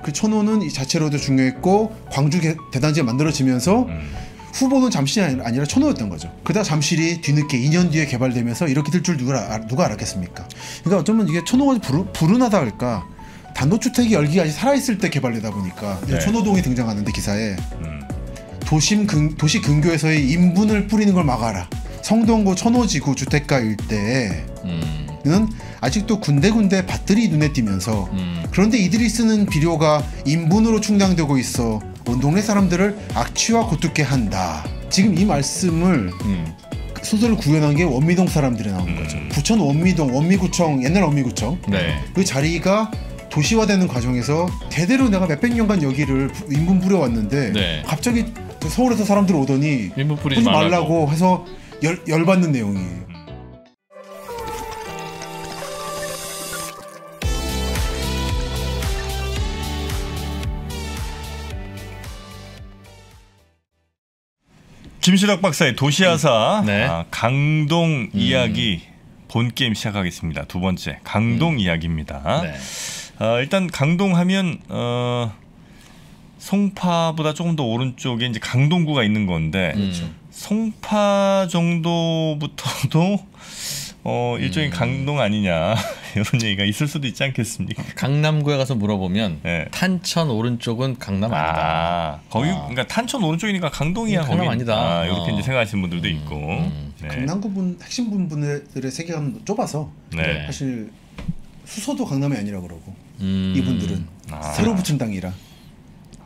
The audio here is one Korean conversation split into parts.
그 천호는 이 자체로도 중요했고 광주 대단지가 만들어지면서 후보는 잠실이 아니라 천호였던 거죠. 그러다 잠실이 뒤늦게 2년 뒤에 개발되면서 이렇게 될 줄 누가 알았겠습니까? 그러니까 어쩌면 이게 천호가 불운하다 할까. 단독주택이 열기가 아직 살아있을 때 개발되다 보니까 네. 천호동이 등장하는데 기사에 도시 근교에서의 인분을 뿌리는 걸 막아라. 성동구 천호지구 주택가 일대에는 아직도 군데군데 밭들이 눈에 띄면서 그런데 이들이 쓰는 비료가 인분으로 충당되고 있어 온 동네 사람들을 악취와 고투게 한다. 지금 이 말씀을 소설을 구현한 게 원미동 사람들이 나온 거죠. 부천 원미동, 원미구청, 옛날 원미구청 네. 그 자리가 도시화되는 과정에서 대대로 내가 몇백 년간 여기를 인분 뿌려왔는데 네. 갑자기 서울에서 사람들 오더니 인분 뿌리지 말라고 해서 열받는 내용이에요. 김시락 박사의 도시아사 네. 강동 이야기 본게임 시작하겠습니다. 두 번째 강동 이야기입니다. 네. 일단 강동하면 송파보다 조금 더 오른쪽에 이제 강동구가 있는 건데 송파 정도부터도 일종의 강동 아니냐 이런 얘기가 있을 수도 있지 않겠습니까? 강남구에 가서 물어보면 네. 탄천 오른쪽은 강남 아니다. 거기 그러니까 탄천 오른쪽이니까 강동이야. 강남 아니다. 이렇게 이제 생각하시는 분들도 있고. 네. 강남구 핵심 분들의 세계관 좁아서 네. 사실 수서도 강남이 아니라 그러고 이분들은 새로 붙인 땅이라.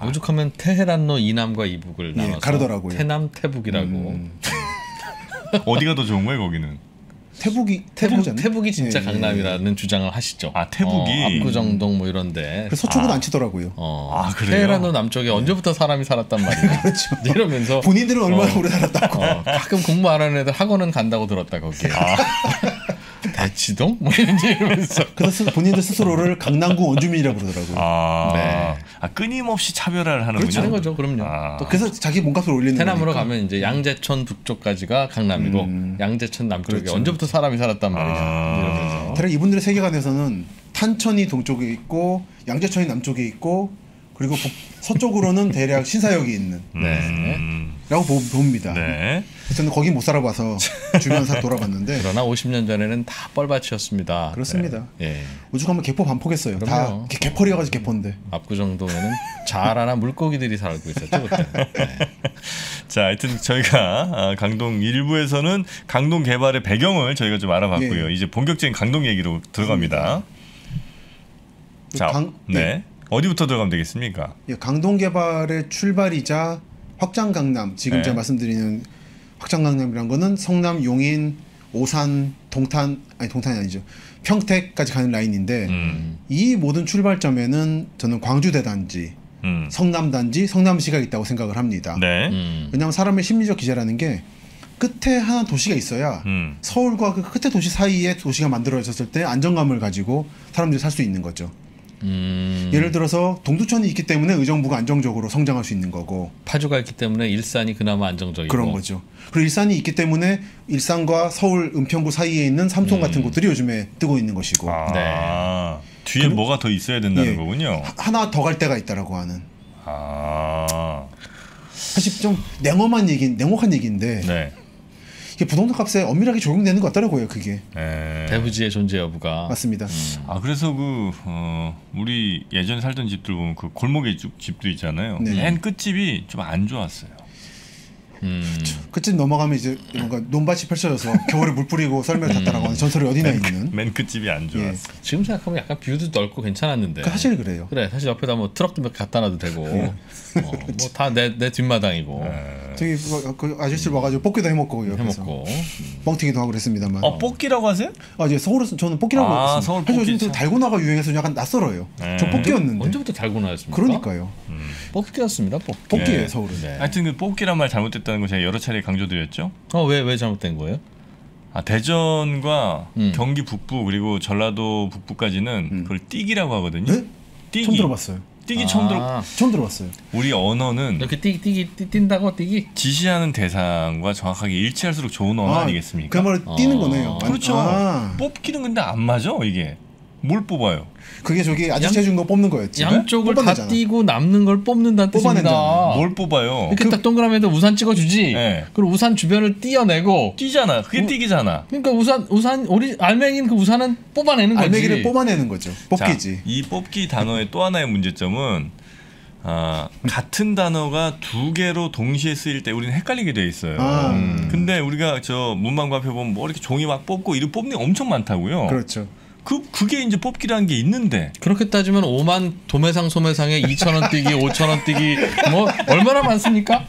오죽하면 테헤란로 이남과 이북을 나눠서 가르더라고요. 태남 태북이라고. 어디가 더 좋은 거예요 거기는? 태북이 진짜 강남이라는 주장을 하시죠. 태북이 압구정동 뭐 이런데. 서초구는 안 치더라고요. 그래요? 테헤란로 남쪽에 언제부터 사람이 살았단 말이야. 그렇죠. 이러면서 본인들은 얼마나 오래 살았다고. 가끔 공부 안 하는 애들 학원은 간다고 들었다 거기에. 대치동? 뭐 이러면서. 그래서 본인들 스스로를 강남구 원주민이라고 그러더라고요. 네. 끊임없이 차별화를 하는군요. 그렇죠. 하는 거죠. 그럼요. 또 그래서 자기 몸값을 올리는 태남으로 거니까. 가면 이제 양재천 북쪽까지가 강남이고 양재천 남쪽에 그렇죠. 언제부터 사람이 살았단 말이냐. 이러면서. 대략 이분들의 세계관에서는 탄천이 동쪽에 있고 양재천이 남쪽에 있고 그리고 서쪽으로는 대략 신사역이 있는 라고 봅니다. 네. 저는 거기 못 살아봐서 주변 사 돌아봤는데 그러나 50년 전에는 다 뻘밭이었습니다. 그렇습니다. 예. 오죽하면 개포 반포겠어요. 다 개펄이어가지고 개포인데. 압구정동에는 자라나 물고기들이 살고 있었죠 그때. 네. 자, 하여튼 저희가 강동 일부에서는 강동 개발의 배경을 저희가 좀 알아봤고요. 이제 본격적인 강동 얘기로 들어갑니다. 자, 네. 어디부터 들어가면 되겠습니까? 강동 개발의 출발이자 확장 강남, 지금 제가 말씀드리는 확장 강남이란 거는 성남, 용인, 오산, 동탄이 아니죠. 평택까지 가는 라인인데 이 모든 출발점에는 저는 광주 대단지, 성남 단지, 성남시가 있다고 생각을 합니다. 네. 왜냐하면 사람의 심리적 기제라는 게 끝에 하나 도시가 있어야 서울과 그 끝에 도시 사이에 도시가 만들어졌을 때 안정감을 가지고 사람들이 살 수 있는 거죠. 예를 들어서 동두천이 있기 때문에 의정부가 안정적으로 성장할 수 있는 거고 파주가 있기 때문에 일산이 그나마 안정적이고 그런 거죠. 그리고 일산이 있기 때문에 일산과 서울 은평구 사이에 있는 삼성 같은 곳들이 요즘에 뜨고 있는 것이고 뒤에 뭐가 더 있어야 된다는 거군요. 하나 더 갈 데가 있다라고 하는 사실 좀 냉혹한 얘기인데 네. 이게 부동산 값에 엄밀하게 적용되는 것 같더라고요. 그게 대부지의 존재 여부가 맞습니다. 그래서 우리 예전에 살던 집들 보면 그 골목에 집도 있잖아요. 맨 끝집이 좀 안 좋았어요. 끝집 넘어가면 이제 뭔가 논밭이 펼쳐져서 겨울에 물 뿌리고 썰매를 탔다라고 하는 전설이 어디나 있는 맨 끝집이 안 좋았어. 지금 생각하면 약간 뷰도 넓고 괜찮았는데 사실 그래요. 그래 사실 옆에다 뭐 트럭도 몇 개 갖다 놔도 되고 뭐 다 내 뒷마당이고 저기 그 아저씨 와가지고 뽑기도 해먹고 뻥튀기도 하고 그랬습니다만. 뽑기라고 하세요? 이제 서울에서 저는 뽑기라고 했습니다. 서울 뽑기 요즘 달고나가 유행해서 약간 낯설어요. 저 뽑기였는데. 언제부터 달고나였습니까? 그러니까요. 뽑기였습니다. 뽑기예요 서울은. 하여튼 그 뽑기란 말 잘못됐다는 거 제가 여러 차례 강조드렸죠. 왜 잘못된 거예요? 대전과 경기 북부 그리고 전라도 북부까지는 그걸 띠기라고 하거든요. 네? 띠기. 처음 들어봤어요. 띠기 처음 들어봤어요. 우리 언어는 이렇게 뛴다고 띠기? 지시하는 대상과 정확하게 일치할수록 좋은 언어 아니겠습니까? 그 말을 띄는 거네요. 그렇죠. 뽑기는 근데 안 맞아 이게. 뭘 뽑아요? 그게 저기 아저씨 해준 거 뽑는 거였지. 양쪽을 다 뽑아내잖아. 띄고 남는 걸 뽑는다는 뜻입니다. 뽑아낸다는. 뭘 뽑아요? 이렇게 딱 동그라미에다 우산 찍어주지. 네. 그리고 우산 주변을 띄어내고. 뛰잖아. 그게 뛰기잖아. 그러니까 우산 우리 알맹이는 그 우산은 뽑아내는 거지. 알맹이를 뽑아내는 거죠. 뽑기지. 자, 이 뽑기 단어의 또 하나의 문제점은 같은 단어가 두 개로 동시에 쓰일 때 우리는 헷갈리게 돼 있어요. 근데 우리가 저 문방구 앞에 보면 뭐 이렇게 종이 막 뽑고 이렇게 뽑는 게 엄청 많다고요. 그렇죠. 그게 이제 뽑기라는 게 있는데 그렇게 따지면 5만 도매상 소매상에 2,000원 뛰기, 5,000원 뛰기 뭐 얼마나 많습니까?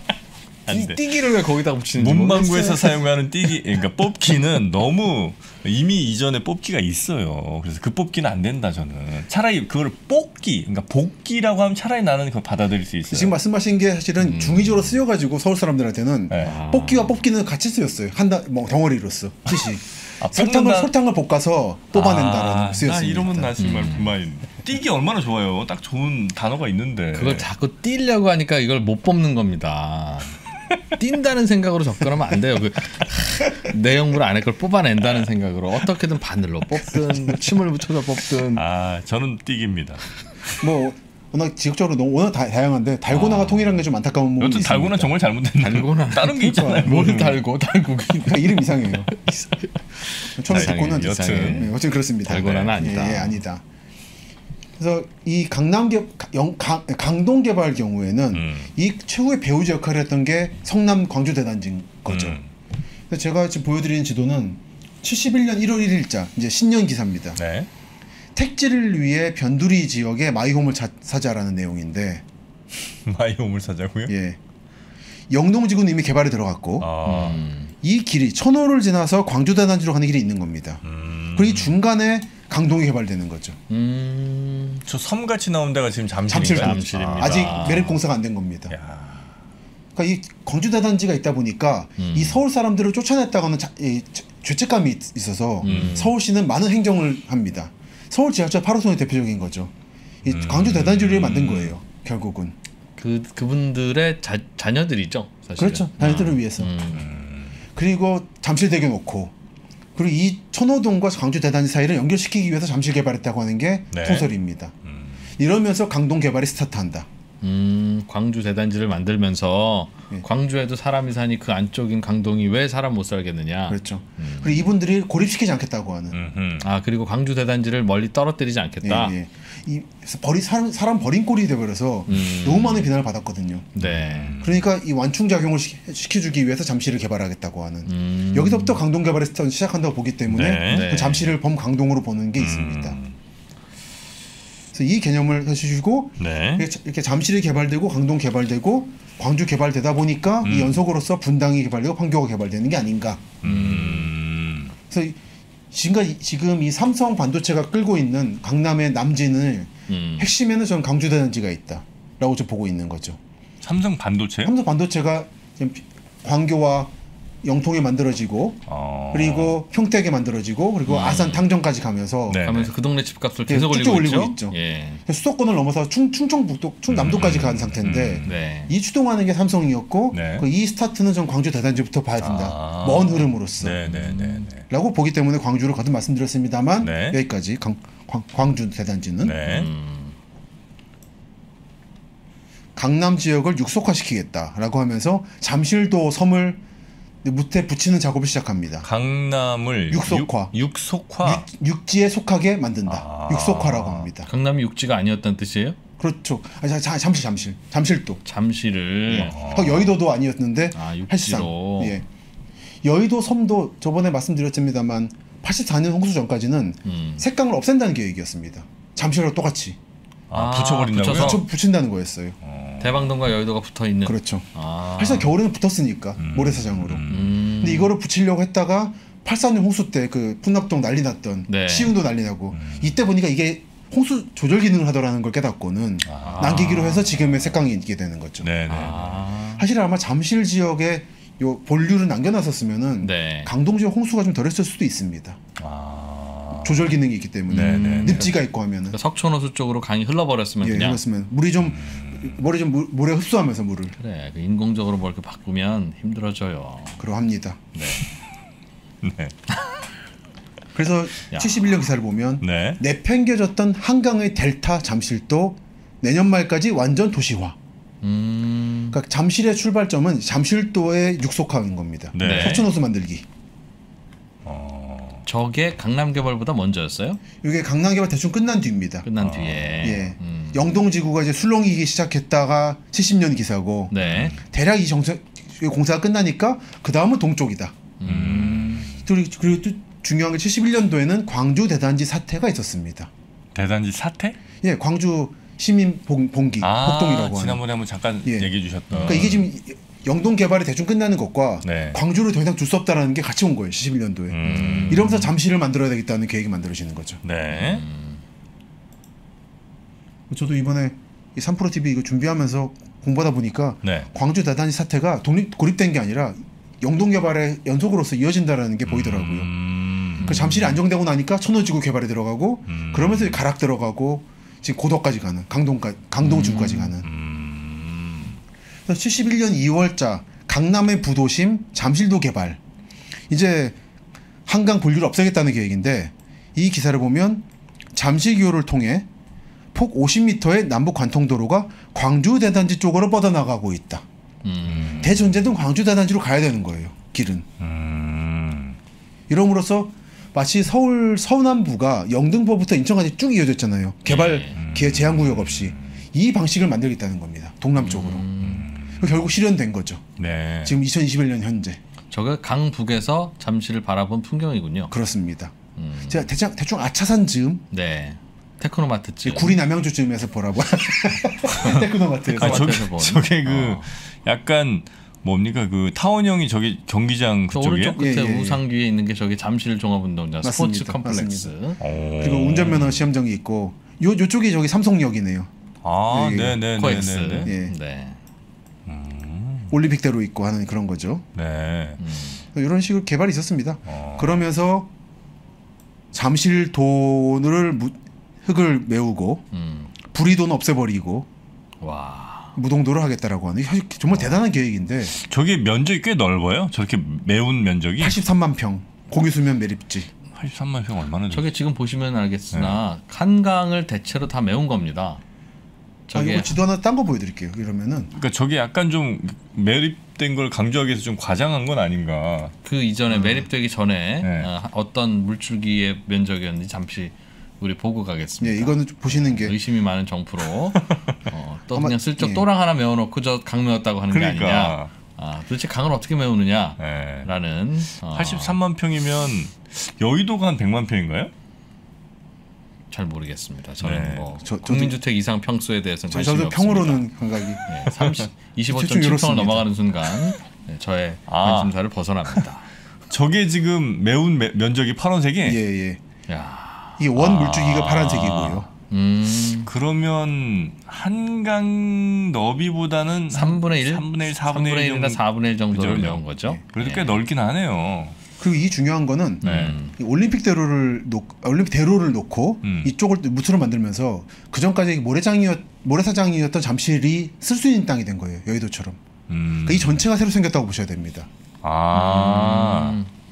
안 돼. 뛰기를 왜 거기다 붙이는지 문방구에서 사용하는 뛰기, 그러니까 뽑기는 너무 이미 이전에 뽑기가 있어요. 그래서 그 뽑기는 안 된다 저는. 차라리 그걸 뽑기, 그러니까 복기라고 하면 차라리 나는 그거 받아들일 수 있어요. 지금 말씀하신 게 사실은 중의적으로 쓰여가지고 서울 사람들한테는 네. 뽑기와 뽑기는 같이 쓰였어요. 뭐 덩어리로서 뜻이. 뽑는다. 설탕을 볶아서 뽑아낸다라는 나 쓰였습니다. 이러면 나 정말 그만. 뛰기 얼마나 좋아요. 딱 좋은 단어가 있는데. 그걸 자꾸 띄려고 하니까 이걸 못 뽑는 겁니다. 뛴다는 생각으로 접근하면 안 돼요. 그 내용물 안에 걸 뽑아낸다는 생각으로 어떻게든 바늘로 뽑든 침을 붙여서 뽑든. 저는 뛰기입니다. 뭐 워낙 지역적으로 너무 워낙 다양한데 달고나가 통일한 게 좀 안타까운 부분이 여튼 있습니다. 달고나 정말 잘못됐네. 달고나 다른 게 있잖아요. 뭘 달고 달고기. 그러니까 이름 이상해요. 처음에 듣고는 여튼. 네, 어쨌든 그렇습니다. 달고나는 아니다. 예, 아니다. 그래서 이 강동 개발 경우에는 이 최후의 배우자 역할을 했던 게 성남 광주 대단지인 거죠. 그래서 제가 지금 보여드리는 지도는 71년 1월 1일자 이제 신년 기사입니다. 네. 택지를 위해 변두리 지역에 마이홈을 사자라는 내용인데, 마이홈을 사자고요? 예, 영동지구는 이미 개발이 들어갔고 이 길이 천호를 지나서 광주 대단지로 가는 길이 있는 겁니다. 그리고 이 중간에 강동이 개발되는 거죠. 저 섬같이 나온 데가 지금 잠실인가요? 잠실입니다. 아직 매립 공사가 안 된 겁니다. 야. 그러니까 이 광주 대단지가 있다 보니까 이 서울 사람들을 쫓아냈다가는 죄책감이 있어서 서울시는 많은 행정을 합니다. 서울 지하철 8호선이 대표적인 거죠. 이 광주 대단지를 위해 만든 거예요. 결국은. 그분들의 자녀들이죠. 사실은. 그렇죠. 자녀들을 위해서. 그리고 잠실대교 놓고, 그리고 이 천호동과 광주 대단지 사이를 연결시키기 위해서 잠실 개발했다고 하는 게 네. 통설입니다. 이러면서 강동 개발이 스타트한다. 광주 대단지를 만들면서 예. 광주에도 사람이 사니 그 안쪽인 강동이 왜 사람 못 살겠느냐. 그렇죠. 그리고 이분들이 고립시키지 않겠다고 하는. 그리고 광주 대단지를 멀리 떨어뜨리지 않겠다. 예, 예. 이 사람 버린 꼴이 돼버려서 너무 많은 비난을 받았거든요. 네. 그러니까 이 완충 작용을 시켜주기 위해서 잠실을 개발하겠다고 하는. 여기서부터 강동 개발이 시작한다고 보기 때문에 네. 그 잠실을 범강동으로 보는 게 있습니다. 그래서 이 개념을 해주시고 네. 이렇게 잠실이 개발되고 강동 개발되고 광주 개발되다 보니까 이 연속으로서 분당이 개발되고 판교가 개발되는 게 아닌가. 그래서 지금 이 삼성 반도체가 끌고 있는 강남의 남진을 핵심에는 저는 광주 대단지가 있다라고 좀 보고 있는 거죠. 삼성 반도체요? 삼성 반도체가 지금 광교와 영통에 만들어지고 그리고 평택에 만들어지고 그리고 아산 탕정까지 가면서 네. 가면서 그 동네 집값을 예, 계속 쭉쭉 올리고 올리고 있죠. 있죠. 예. 수도권을 넘어서 충청북도, 충남도까지 간 상태인데 네. 이 추동하는 게 삼성이었고 네. 이 스타트는 전 광주 대단지부터 봐야 된다. 먼 흐름으로서 네네네. 라고 보기 때문에 광주를 거듭 말씀드렸습니다만 네. 여기까지 광주 대단지는 네. 강남 지역을 육속화시키겠다라고 하면서 잠실도 섬을 무태 붙이는 작업을 시작합니다. 강남을 육속화. 육속화. 육지에 속하게 만든다. 육속화라고 합니다. 강남이 육지가 아니었다는 뜻이에요? 그렇죠. 잠실도. 잠실을 여의도도 아니었는데 사실상 육지로. 예. 여의도 섬도 저번에 말씀드렸습니다만 84년 홍수 전까지는 색강을 없앤다는 계획이었습니다. 잠실하고 똑같이 붙여버린다고요? 붙여서? 붙인다는 거였어요. 대방동과 여의도가 붙어 있는. 그렇죠. 사실 겨울에는 붙었으니까 모래사장으로. 근데 이거를 붙이려고 했다가 84년 홍수 때 그 풍납동 난리 났던 네. 시흥도 난리 나고 이때 보니까 이게 홍수 조절 기능을 하더라는 걸 깨닫고는 남기기로 해서 지금의 색강이 있게 되는 거죠. 네네. 사실 아마 잠실 지역에 요 본류를 남겨놨었으면은 네. 강동 지역 홍수가 좀 덜했을 수도 있습니다. 조절 기능이 있기 때문에 늪지가 있고 하면은 석촌호수 쪽으로 강이 흘러버렸으면 예, 그냥. 그렇으면 물에 물에 흡수하면서 물을 그래. 그 인공적으로 뭘 이렇게 바꾸면 힘들어져요. 그러합니다. 네. 그래서 야. 71년 기사를 보면 네. 내팽겨졌던 한강의 델타 잠실도 내년 말까지 완전 도시화. 그러니까 잠실의 출발점은 잠실도의 육속화인 겁니다. 네. 석촌호수 만들기. 저게 강남개발보다 먼저였어요? 이게 강남개발 대충 끝난 뒤입니다. 끝난 뒤에. 예. 영동지구가 이제 술렁이기 시작했다가 70년 기사고 네. 대략 이 공사가 끝나니까 그 다음은 동쪽이다. 그리고 또 중요한 게 71년도에는 광주 대단지 사태가 있었습니다. 대단지 사태? 예, 광주 시민 봉기 폭동이라고 하는. 지난번에 한번 잠깐 예. 얘기해 주셨던. 그러니까 이게 지금 영동 개발이 대충 끝나는 것과 네. 광주를 더 이상 줄 수 없다라는 게 같이 온 거예요. 71년도에. 이러면서 잠실을 만들어야 되겠다는 계획이 만들어지는 거죠. 네. 저도 이번에 이 3프로 TV 이거 준비하면서 공부하다 보니까 네. 광주 대단지 사태가 고립된 게 아니라 영동 개발의 연속으로서 이어진다라는 게 보이더라고요. 그 잠실이 안정되고 나니까 천호지구 개발이 들어가고 그러면서 가락 들어가고 지금 고덕까지 가는 강동지구까지 가는. 그래서 71년 2월자 강남의 부도심 잠실도 개발. 이제 한강 본류를 없애겠다는 계획인데 이 기사를 보면 잠실교를 통해 폭 50m의 남북 관통도로가 광주 대단지 쪽으로 뻗어나가고 있다. 대전제든 광주 대단지로 가야 되는 거예요. 길은. 이러므로써 마치 서울 서남부가 영등포부터 인천까지 쭉 이어졌잖아요. 개발 제한구역 없이. 이 방식을 만들겠다는 겁니다. 동남쪽으로. 결국 실현된 거죠. 네. 지금 2021년 현재. 저게 강북에서 잠실을 바라본 풍경이군요. 그렇습니다. 제가 대충 아차산 즈음, 네. 테크노마트쯤. 구리 남양주쯤에서 보라고. 테크노마트에서. 아, 본. 저게 그 약간 뭡니까 그 타원형이 저기 경기장 그쪽이에요? 오른쪽 끝에 예, 예. 우상 뒤에 있는 게 저기 잠실 종합운동장 스포츠 맞습니다. 컴플렉스. 그리고 운전면허 시험장이 있고 요쪽이 저기 삼성역이네요. 아, 예, 예. 네네네. 코엑스. 네. 예. 네. 올림픽대로 있고 하는 그런 거죠. 네. 이런 식으로 개발이 있었습니다. 그러면서 잠실도를 흙을 메우고 부리도는 없애버리고 와. 무동도를 하겠다라고 하는 정말 대단한 계획인데 저게 면적이 꽤 넓어요. 저렇게 매운 면적이 83만 평 공유수면 매립지. 83만 평 얼마나 저게 지금 보시면 알겠으나 한강을 대체로 다 메운 겁니다. 저게 이거 지도 하나 딴 거 보여드릴게요. 이러면은 그러니까 저게 약간 좀 매립된 걸 강조하기 위해서 좀 과장한 건 아닌가. 그 이전에 매립되기 전에 네. 어떤 물줄기의 면적이었는지 잠시 우리 보고 가겠습니다. 예, 이거는 보시는 게 의심이 많은 정프로 또 아마- 그냥 슬쩍 예. 또랑 하나 메워놓고 저 강 메웠다고 하는 게 아니냐. 그러니까 도대체 강을 어떻게 메우느냐라는 네. 83만 평이면 여의도가 한 100만 평인가요? 잘 모르겠습니다. 저는 네. 뭐 저도- 국민주택 이상 평수에 대해서는 관심이 저도 없습니다. 평으로는 감각이 25.7평을 이렇습니다. 넘어가는 순간 저의 관심사를 벗어납니다. 저게 지금 매운 면적이 파란색이? 예. 야, 이게 원 물줄기가 파란색이고요. 그러면 한강 너비보다는 3분의 1, 3분의 1, 4분의 3분의 1 1이나 4분의 1 정도를 그죠? 메운 거죠. 그래도 예. 꽤 넓긴 하네요. 그리고 이 중요한 거는 이 올림픽 대로를 놓고 이쪽을 무트로 만들면서 그 전까지 모래사장이었던 잠실이 쓸 수 있는 땅이 된 거예요. 여의도처럼. 그러니까 이 전체가 새로 생겼다고 보셔야 됩니다.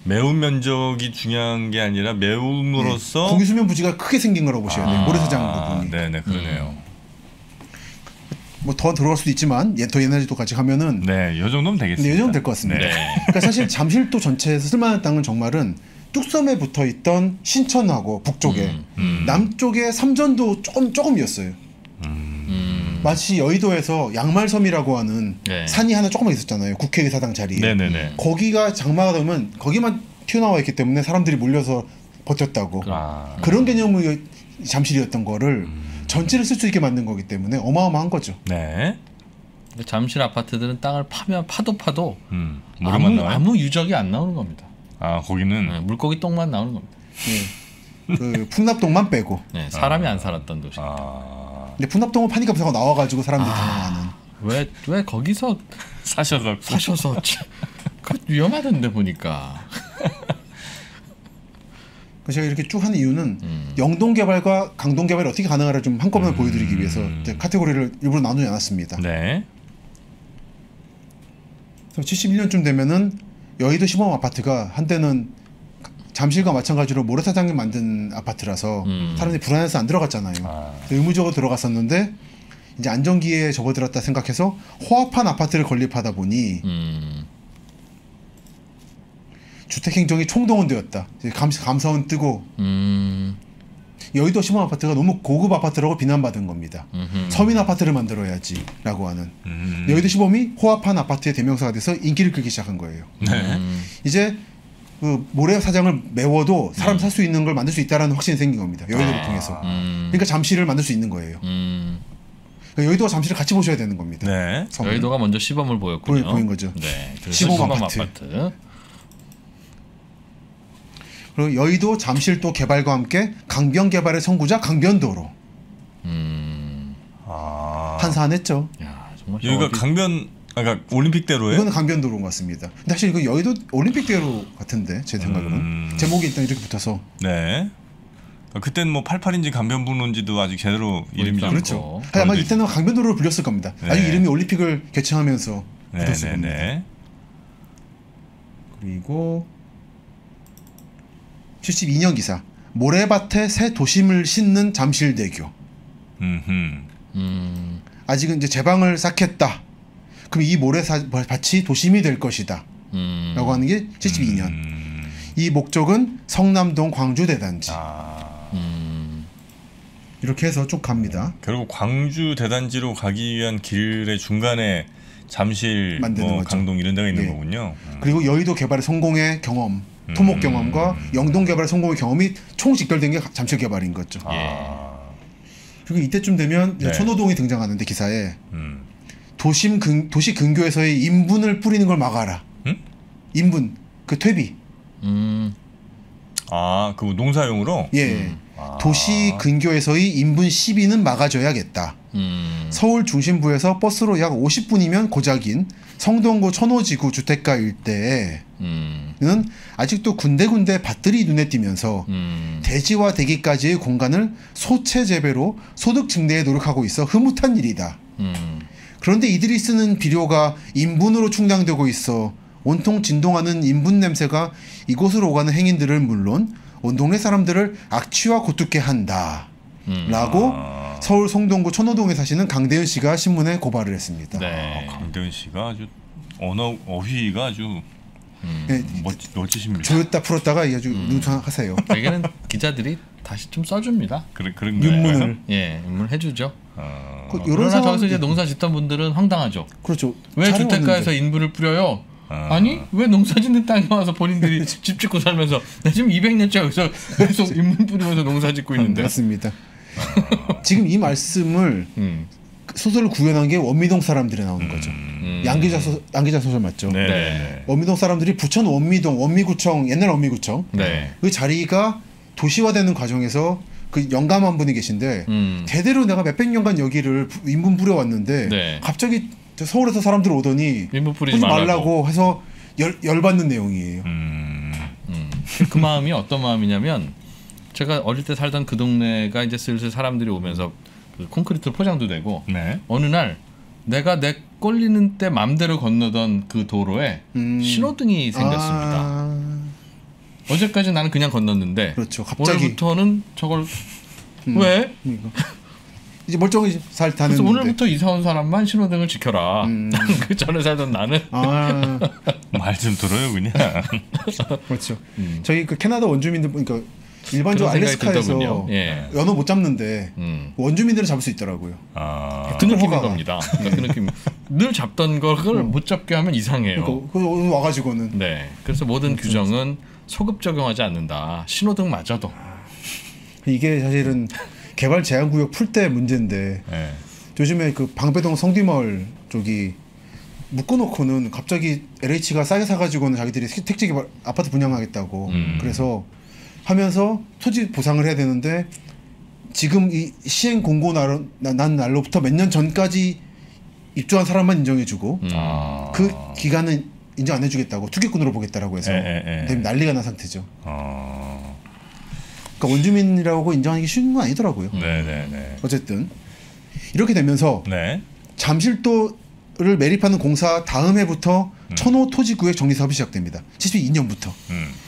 매운 면적이 중요한 게 아니라 매움으로써 공유수면 부지가 크게 생긴 거라고 보셔야 돼요. 모래사장 부분이. 네네 그러네요. 뭐 더 들어갈 수도 있지만 더 옛날에도 같이 가면은 네, 요 정도면 되겠습니다. 네, 이 정도 될 것 같습니다. 네. 그러니까 사실 잠실도 전체에서 쓸만한 땅은 정말은 뚝섬에 붙어 있던 신천하고 북쪽에 남쪽에 삼전도 조금이었어요. 마치 여의도에서 양말섬이라고 하는 네. 산이 하나 조금 있었잖아요. 국회의사당 자리에. 네네네. 거기가 장마가 되면 거기만 튀어나와 있기 때문에 사람들이 몰려서 버텼다고. 그런 개념의 잠실이었던 거를 전체를 쓸 수 있게 만든 거기 때문에 어마어마한 거죠. 네. 잠실 아파트들은 땅을 파면 파도 모래만 나와요? 아무 유적이 안 나오는 겁니다. 아 거기는 네, 물고기 똥만 나오는 겁니다. 그 풍납동만 빼고. 네, 사람이 안 살았던 도시. 근데 풍납동을 파니까 무사가 나와가지고 사람들이 당황하는. 왜 거기서 사셔서 그 위험하던데 보니까. 제가 이렇게 쭉 하는 이유는 영동 개발과 강동 개발이 어떻게 가능할지 좀 한꺼번에 보여드리기 위해서 카테고리를 일부러 나누지 않았습니다. 네. 71년쯤 되면은 여의도 시범 아파트가 한때는 잠실과 마찬가지로 모래사장이 만든 아파트라서 사람들이 불안해서 안 들어갔잖아요. 의무적으로 들어갔었는데 이제 안정기에 접어들었다 생각해서 호합한 아파트를 건립하다 보니 주택행정이 총동원되었다. 감사원 뜨고 여의도 시범 아파트가 너무 고급 아파트라고 비난받은 겁니다. 서민 아파트를 만들어야지라고 하는 여의도 시범이 호합한 아파트의 대명사가 돼서 인기를 끌기 시작한 거예요. 이제 그 모래사장을 메워도 사람 살 수 있는 걸 만들 수 있다라는 확신이 생긴 겁니다. 여의도를 통해서. 그러니까 잠실을 만들 수 있는 거예요. 그러니까 여의도와 잠실을 같이 보셔야 되는 겁니다. 네. 여의도가 먼저 시범을 보였군요. 보인 거죠. 네. 시범 아파트. 그리고 여의도 잠실도 개발과 함께 강변 개발의 선구자 강변도로. 한산했죠. 야, 정말 여기가 강변 그러니까 올림픽대로예요? 이거는 강변도로인 것 같습니다. 근데 사실 이거 여의도 올림픽대로 같은데 제 생각으로는 제목이 일단 이렇게 붙어서. 네. 그때는 뭐 88인지 강변북로인지도 아직 제대로 이름이 그렇죠. 아마 이때는 강변도로로 불렸을 겁니다. 네. 나중에 이름이 올림픽을 개최하면서 붙었을 겁니다. 그리고 72년 기사 모래밭에 새 도심을 싣는 잠실대교. 아직은 이제 제방을 쌓겠다. 그럼 이 모래밭이 도심이 될 것이다. 라고 하는 게 72년. 이 목적은 성남동 광주 대단지. 이렇게 해서 쭉 갑니다. 결국 광주 대단지로 가기 위한 길의 중간에 잠실, 뭐 강동 이런 데가 있는 거군요. 그리고 여의도 개발의 성공의 경험, 토목 경험과 영동 개발의 성공의 경험이 총 직결된 게 잠실 개발인 거죠. 그리고 이때쯤 되면 천호동이 등장하는데 기사에 도시 근교에서의 인분을 뿌리는 걸 막아라. 인분, 그 퇴비. 그 농사용으로? 예. 도시 근교에서의 인분 시비는 막아줘야겠다. 서울 중심부에서 버스로 약 50분이면 고작인 성동구 천호지구 주택가 일대에는 아직도 군데군데 밭들이 눈에 띄면서 대지와 대기까지의 공간을 소체 재배로 소득 증대에 노력하고 있어 흐뭇한 일이다. 그런데 이들이 쓰는 비료가 인분으로 충당되고 있어 온통 진동하는 인분 냄새가 이곳으로 오가는 행인들을 물론 온 동네 사람들을 악취와 고투케 한다. 라고 서울 송동구 천호동에 사시는 강대은 씨가 신문에 고발을 했습니다. 네. 강대은 씨가 아주 어휘가 아주 멋지십니다. 조였다 풀었다가 아주 능청하세요. 대개는 기자들이 다시 좀 써줍니다. 그런 윤문을. 예, 윤문을 해주죠. 그러나 저기서 이제 농사 짓던 분들은 황당하죠. 그렇죠. 왜 주택가에서 인분을 뿌려요? 아니 왜 농사짓는 땅에 와서 본인들이 집 짓고 살면서 나 지금 200년째 여기서 계속 인분 뿌리면서 농사짓고 있는데. 맞습니다. 지금 이 말씀을 소설을 구현한 게 원미동 사람들이 나오는 거죠. 양기자 소설 맞죠? 네. 원미동 사람들이 부천 원미동 원미구청 옛날 원미구청 그 자리가 도시화되는 과정에서 그 영감한 분이 계신데 대대로 내가 몇백 년간 여기를 인분 뿌려왔는데 갑자기 서울에서 사람들 오더니 인분 뿌리지 말라고 해서 열받는 내용이에요. 그 마음이 어떤 마음이냐면 제가 어릴 때 살던 그 동네가 이제 슬슬 사람들이 오면서 그 콘크리트 포장도 되고 어느 날 내가 내 꼴리는 때 맘대로 건너던 그 도로에 신호등이 생겼습니다. 어제까지 나는 그냥 건넜는데 그렇죠. 갑자기 오늘부터는 저걸 왜? 이제 멀쩡히 잘 타는. 그래서 오늘부터 이사 온 사람만 신호등을 지켜라. 그 전에 살던 나는 말 좀 들어요 그냥. 그렇죠. 저희 그 캐나다 원주민들 그러니까 일반적으로 알래스카에서 연어 못 잡는데 원주민들은 잡을 수 있더라고요. 그 느낌인 겁니다. 그 느낌. 늘 잡던 걸 못 잡게 하면 이상해요. 그래서 오늘 와가지고는. 네. 그래서 모든 규정은 소급 적용하지 않는다. 신호등마저도. 이게 사실은 개발 제한 구역 풀 때 문제인데 요즘에 그 방배동 성뒤마을 쪽이 묶어놓고는 갑자기 LH가 싸게 사가지고는 자기들이 택지 개발 아파트 분양하겠다고 그래서 하면서 토지 보상을 해야 되는데 지금 이 시행 공고 난 날로부터 몇 년 전까지 입주한 사람만 인정해주고 그 기간은 인정 안 해주겠다고 투기꾼으로 보겠다라고 해서 난리가 난 상태죠. 그러니까 원주민이라고 인정하는 게 쉬운 건 아니더라고요. 어쨌든 이렇게 되면서 잠실도를 매립하는 공사 다음 해부터 천호 토지구역 정리 사업이 시작됩니다. 72년부터.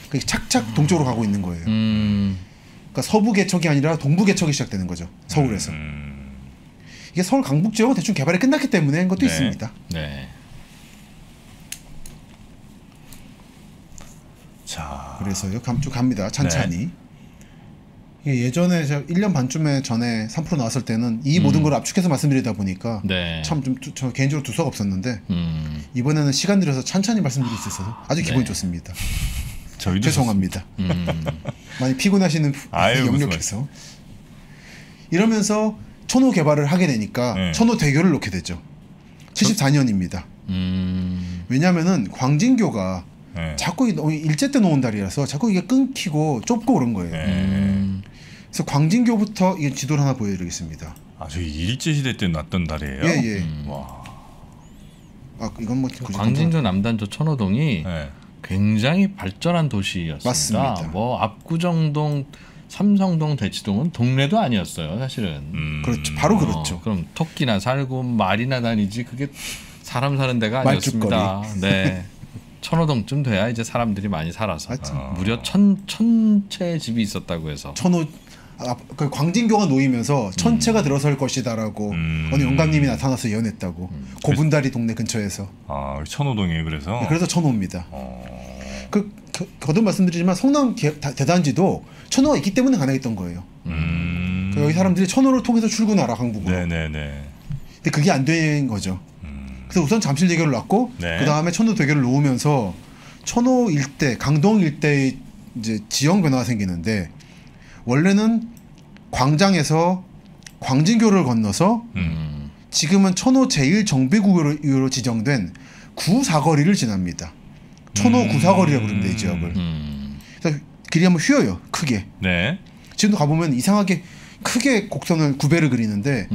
그러니까 착착 동쪽으로 가고 있는 거예요. 그러니까 서부 개척이 아니라 동부 개척이 시작되는 거죠. 서울에서. 이게 서울 강북 지역은 대충 개발이 끝났기 때문에 한 것도 있습니다. 네. 자, 그래서요. 쭉 갑니다. 찬찬히. 이게 예전에 제가 1년 반쯤에 전에 3% 나왔을 때는 이 모든 걸 압축해서 말씀드리다 보니까 네. 참 좀 저 개인적으로 두서가 없었는데 이번에는 시간 들여서 찬찬히 말씀드릴 수 있어서 아주 기분이 좋습니다. 저희도 죄송합니다. 많이 피곤하시는 아유, 영역에서 이러면서 천호 개발을 하게 되니까 천호대교를 놓게 되죠. 74년입니다. 왜냐하면은 광진교가 자꾸 너무 일제 때 놓은 다리라서 자꾸 이게 끊기고 좁고 그런 거예요. 그래서 광진교부터 이 지도를 하나 보여드리겠습니다. 아, 저기 일제 시대 때 났던 다리예요? 예. 와. 아, 이건 뭐 광진교 남단조 천호동이 굉장히 발전한 도시였습니다. 맞습니다. 뭐 압구정동, 삼성동, 대치동은 동네도 아니었어요, 사실은. 그렇죠. 바로 그렇죠. 그럼 토끼나 살고 말이나 다니지 그게 사람 사는 데가 아니었습니다. 네. 천호동쯤 돼야 이제 사람들이 많이 살아서 무려 천채 집이 있었다고 해서 그 광진교가 놓이면서 천채가 들어설 것이다라고 어느 영감님이 나타나서 예언했다고 고분다리 동네 근처에서. 아, 천호동이에요. 그래서. 네, 그래서 천호입니다. 거듭 말씀드리지만 성남 대단지도 천호가 있기 때문에 가능했던 거예요. 여기 사람들이 천호를 통해서 출근하라 강북으로. 네네네. 근데 그게 안 된 거죠. 그래서 우선 잠실대교를 놨고 그 다음에 천호대교를 놓으면서 천호 일대, 강동 일대의 이제 지형 변화가 생기는데 원래는 광장에서 광진교를 건너서 지금은 천호 제1정비구로 지정된 구사거리를 지납니다. 천호 구사거리라고 부릅니다. 이 지역을. 그래서 길이 한번 휘어요. 크게. 네. 지금도 가보면 이상하게 크게 곡선을 구배를 그리는데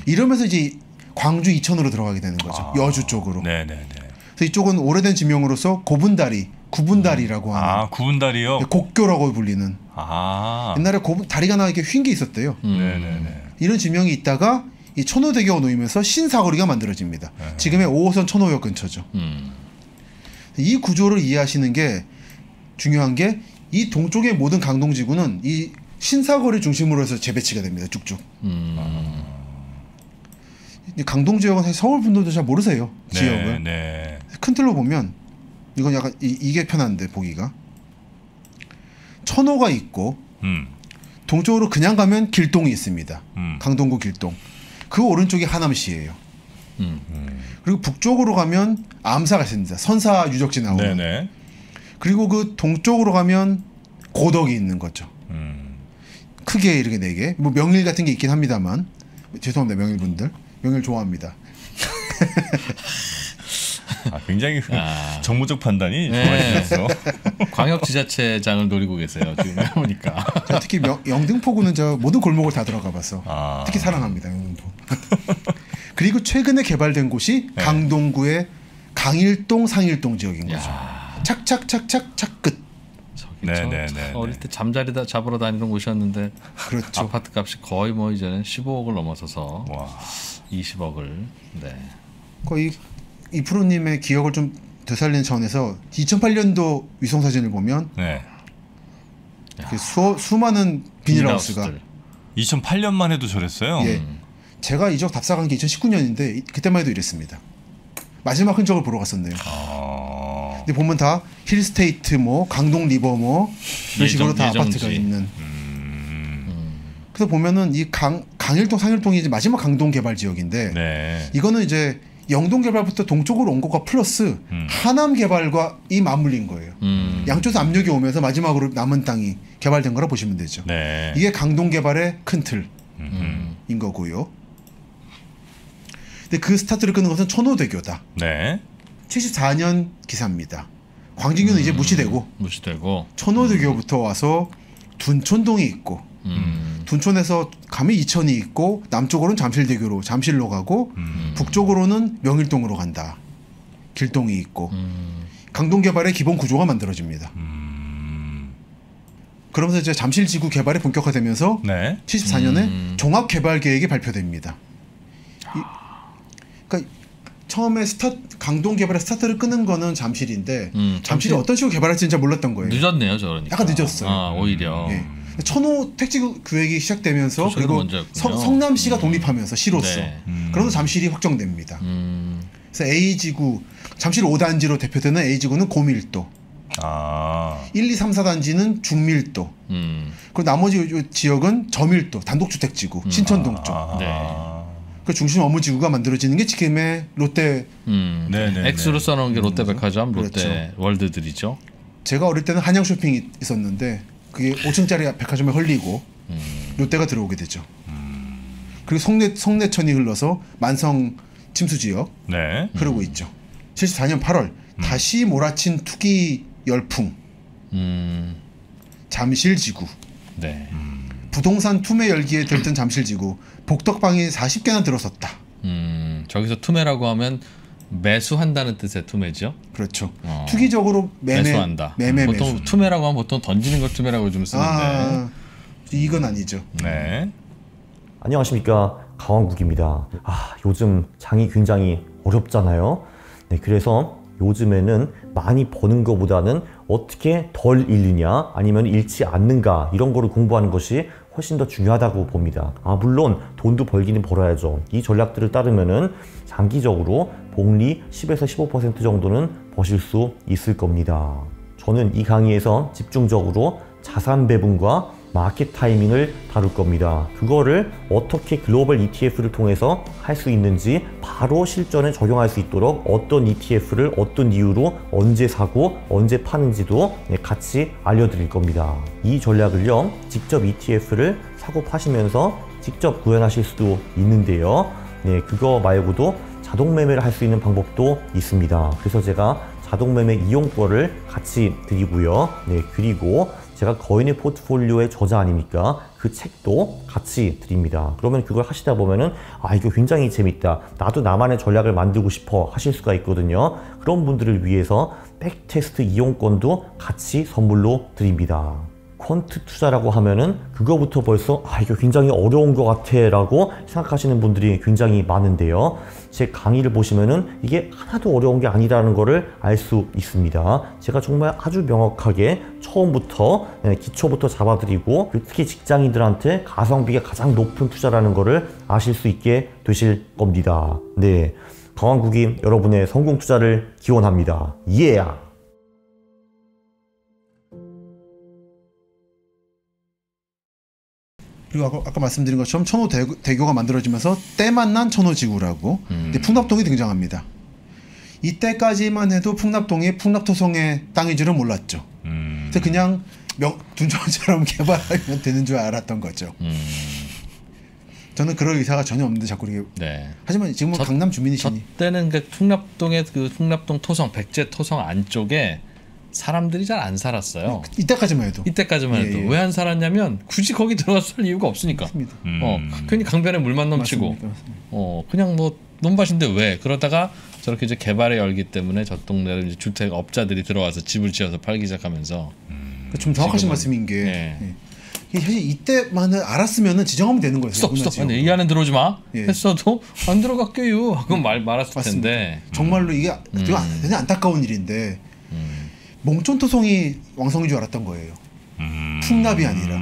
이러면서 이제 광주 이천으로 들어가게 되는 거죠. 여주 쪽으로. 네네네. 그래서 이쪽은 오래된 지명으로서 고분다리, 구분다리라고 하는. 아, 구분다리요? 곡교라고 불리는. 아. 옛날에 다리가 하나 이렇게 휜 게 있었대요. 네네네. 이런 지명이 있다가 이 천호대교가 놓이면서 신사거리가 만들어집니다. 지금의 5호선 천호역 근처죠. 이 구조를 이해하시는 게 중요한 게 이 동쪽의 모든 강동지구는 이 신사거리 중심으로 해서 재배치가 됩니다. 쭉쭉. 강동 지역은 사실 서울 분들도 잘 모르세요. 지역을. 네. 큰 틀로 보면 이건 약간 이게 편한데 보기가 천호가 있고 동쪽으로 그냥 가면 길동이 있습니다. 강동구 길동. 그 오른쪽이 하남시예요. 그리고 북쪽으로 가면 암사가 있습니다. 선사 유적지 나오는. 네네. 그리고 그 동쪽으로 가면 고덕이 있는 거죠. 크게 이렇게 4개. 뭐 명일 같은 게 있긴 합니다만 죄송합니다 명일분들. 명일 좋아합니다. 굉장히 정무적 판단이 좋아지셨어. 광역지자체장을 노리고 계세요. 지금 보니까. 특히 영등포구는 저 모든 골목을 다 들어가봐서 특히 사랑합니다. 영등포. 그리고 최근에 개발된 곳이 강동구의 강일동, 상일동 지역인 거죠. 착착착착착 끝. 네네네. 어릴 때 잠자리 잡으러 다니는 곳이었는데 그렇죠. 아파트 값이 거의 뭐 이제는 15억을 넘어서서 와. 20억을. 네. 거의 이프로님의 기억을 좀 되살리는 차원에서 2008년도 위성 사진을 보면 수많은 비닐하우스가 2008년만 해도 저랬어요. 예. 제가 이 지역 답사간 게 2019년인데 그때만 해도 이랬습니다. 마지막 흔적을 보러 갔었네요. 근데 보면 다 힐스테이트 뭐 강동 리버 뭐 이런 식으로 다 아파트가 있는. 그래서 보면은 이 강일동 상일동이 이제 마지막 강동 개발 지역인데 이거는 이제 영동 개발부터 동쪽으로 온 것과 플러스 하남 개발과 이 맞물린 거예요. 양쪽에서 압력이 오면서 마지막으로 남은 땅이 개발된 거라 보시면 되죠. 이게 강동 개발의 큰 틀인 거고요. 근데 그 스타트를 끄는 것은 천호대교다. 74년 기사입니다. 광진교는 이제 무시되고 천호대교부터 와서 둔촌동이 있고 둔촌에서 가면 이천이 있고 남쪽으로는 잠실로 가고 북쪽으로는 명일동으로 간다. 길동이 있고 강동 개발의 기본 구조가 만들어집니다. 그러면서 이제 잠실지구 개발이 본격화되면서 74년에 종합개발 계획이 발표됩니다. 그러니까 처음에 강동 개발의 스타트를 끄는 거는 잠실인데 잠실이 잠실 어떤 식으로 개발할지 잘 몰랐던 거예요. 늦었네요, 저러니까. 약간 늦었어요. 오히려. 예. 천호 택지 구획이 시작되면서 그리고 성남시가 독립하면서 시로서 그러면서 잠실이 확정됩니다. 그래서 A지구 잠실 5단지로 대표되는 A지구는 고밀도, 1, 2, 3, 4단지는 중밀도, 그리고 나머지 지역은 저밀도 단독주택지구 신천동 쪽. 네. 그 중심 업무지구가 만들어지는 게 지금의 롯데. X로 써놓은 게 롯데백화점, 그렇죠. 롯데월드들이죠. 제가 어릴 때는 한양 쇼핑이 있었는데 그게 5층짜리 백화점에 헐리고 롯데가 들어오게 되죠. 그리고 성내천이 흘러서 만성 침수지역 흐르고 있죠. 74년 8월 다시 몰아친 투기 열풍. 잠실지구. 네. 부동산 투매 열기에 들뜬 잠실지구. 복덕방이 40개나 들어섰다. 저기서 투매라고 하면 매수한다는 뜻의 투매죠. 그렇죠. 투기적으로 매수한다. 보통 매수. 투매라고 하면 보통 던지는 걸 투매라고 좀 쓰는데. 이건 아니죠. 네. 안녕하십니까, 강원국입니다. 요즘 장이 굉장히 어렵잖아요. 네, 그래서 요즘에는 많이 버는 것보다는 어떻게 덜 잃느냐 아니면 잃지 않는가 이런 거를 공부하는 것이 훨씬 더 중요하다고 봅니다. 물론 돈도 벌기는 벌어야죠. 이 전략들을 따르면은 장기적으로 복리 10에서 15% 정도는 버실 수 있을 겁니다. 저는 이 강의에서 집중적으로 자산 배분과 마켓 타이밍을 다룰 겁니다. 그거를 어떻게 글로벌 ETF를 통해서 할 수 있는지 바로 실전에 적용할 수 있도록 어떤 ETF를 어떤 이유로 언제 사고 언제 파는지도 같이 알려드릴 겁니다. 이 전략을요, 직접 ETF를 사고 파시면서 직접 구현하실 수도 있는데요. 네, 그거 말고도 자동 매매를 할 수 있는 방법도 있습니다. 그래서 제가 자동 매매 이용권을 같이 드리고요. 네, 그리고 제가 거인의 포트폴리오의 저자 아닙니까? 그 책도 같이 드립니다. 그러면 그걸 하시다 보면은 이거 굉장히 재밌다. 나도 나만의 전략을 만들고 싶어 하실 수가 있거든요. 그런 분들을 위해서 백테스트 이용권도 같이 선물로 드립니다. 퀀트 투자라고 하면은 그거부터 벌써 이거 굉장히 어려운 것 같아 라고 생각하시는 분들이 굉장히 많은데요. 제 강의를 보시면은 이게 하나도 어려운 게 아니라는 거를 알 수 있습니다. 제가 정말 아주 명확하게 처음부터 기초부터 잡아드리고 특히 직장인들한테 가성비가 가장 높은 투자라는 거를 아실 수 있게 되실 겁니다. 네, 강원국이 여러분의 성공 투자를 기원합니다. 그리고 아까 말씀드린 것처럼 천호대교가 만들어지면서 때만 난 천호지구라고 풍납동이 등장합니다. 이때까지만 해도 풍납동이 풍납토성의 땅인 줄은 몰랐죠. 그래서 그냥 둔촌처럼 개발하면 되는 줄 알았던 거죠. 저는 그럴 의사가 전혀 없는데 자꾸 이렇게. 네. 하지만 지금은 강남 주민이시니. 저 때는 그 풍납동의 그 풍납동 토성, 백제 토성 안쪽에 사람들이 잘 안 살았어요. 이때까지만 해도. 예. 왜 안 살았냐면 굳이 거기 들어가서 살 이유가 없으니까. 맞습니다. 괜히 강변에 물만 넘치고. 맞습니다. 그냥 뭐 논밭인데 왜? 그러다가 저렇게 이제 개발의 열기 때문에 저 동네를 이제 주택 업자들이 들어와서 집을 지어서 팔기 시작하면서. 좀 정확하신 말씀인 게. 사실 이때만을 알았으면은 지정하면 되는 거예요. 스톱. 이 안에 들어오지 마. 했어도 안 들어갈게요. 하고 말았을 맞습니다. 텐데. 정말로 이게 굉장히 안타까운 일인데. 몽촌토성이 왕성인 줄 알았던 거예요. 풍납이 아니라.